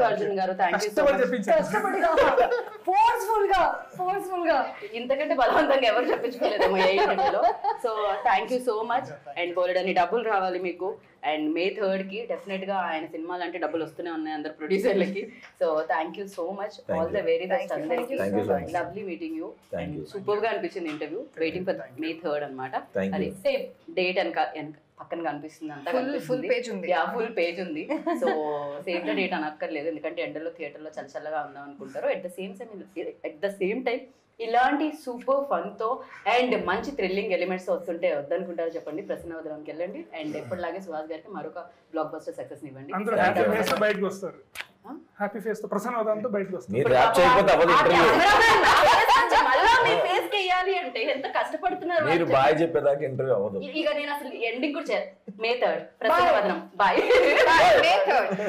అర్జున్ గారు, థ్యాంక్ యూ. ఇంతకంటే బలవంతంగా ఎవరు చెప్పించుకోలేదేమో ఏ ఇంటర్వ్యూలో. So thank you so much. And బోలెడన్ని డబ్బులు రావాలి మీకు. అండ్ May 3rd కి డెఫినెట్ గా ఆయన సినిమాలు అంటే డబ్బులు వస్తూనే ఉన్నాయి అందరు ప్రొడ్యూసర్లకి. So thank you so much, all the very best అందరికి. Lovely meeting you. సూపర్ గా అనిపించింది interview. Waiting for May 3rd అనమాట. అది సేమ్ డేట్ పక్కన కనిపిస్తుంది, అంతా ఫుల్ పేజ్ ఉంది. సో సేమ్ ద డేట్ అనక్కర్లేదు, ఎందుకంటే ఎండలో థియేటర్లో చల్లగా ఉందాం అనుకుంటారు. ఎట్ ద సేమ్ టైం ఇలాంటి సూపర్ ఫన్ తో అండ్ మంచి థ్రిల్లింగ్ ఎలిమెంట్స్ వస్తుంటే వద్దనుకుంటారో చెప్పండి. ప్రసన్నవదనంకి వెళ్ళండి. అండ్ ఎప్పటిలాగే సుహాస్ గారికి మరొక బ్లాక్ బస్టర్ సక్సెస్ ఇవ్వండి. బయటకు వస్తారు హ్యాపీ ఫేస్ తో, ప్రసన్నవదనంతో బయటకు వస్తారు. అంటే ఎంత కష్టపడుతున్నారు. మీరు బాయ్ చెప్పేదాకా ఇంటర్వ్యూ అవ్వదు. ఇక నేను అసలు ఎండింగ్ కూడా May 3rd ప్రసన్నవదనం. బాయ్. May 3rd.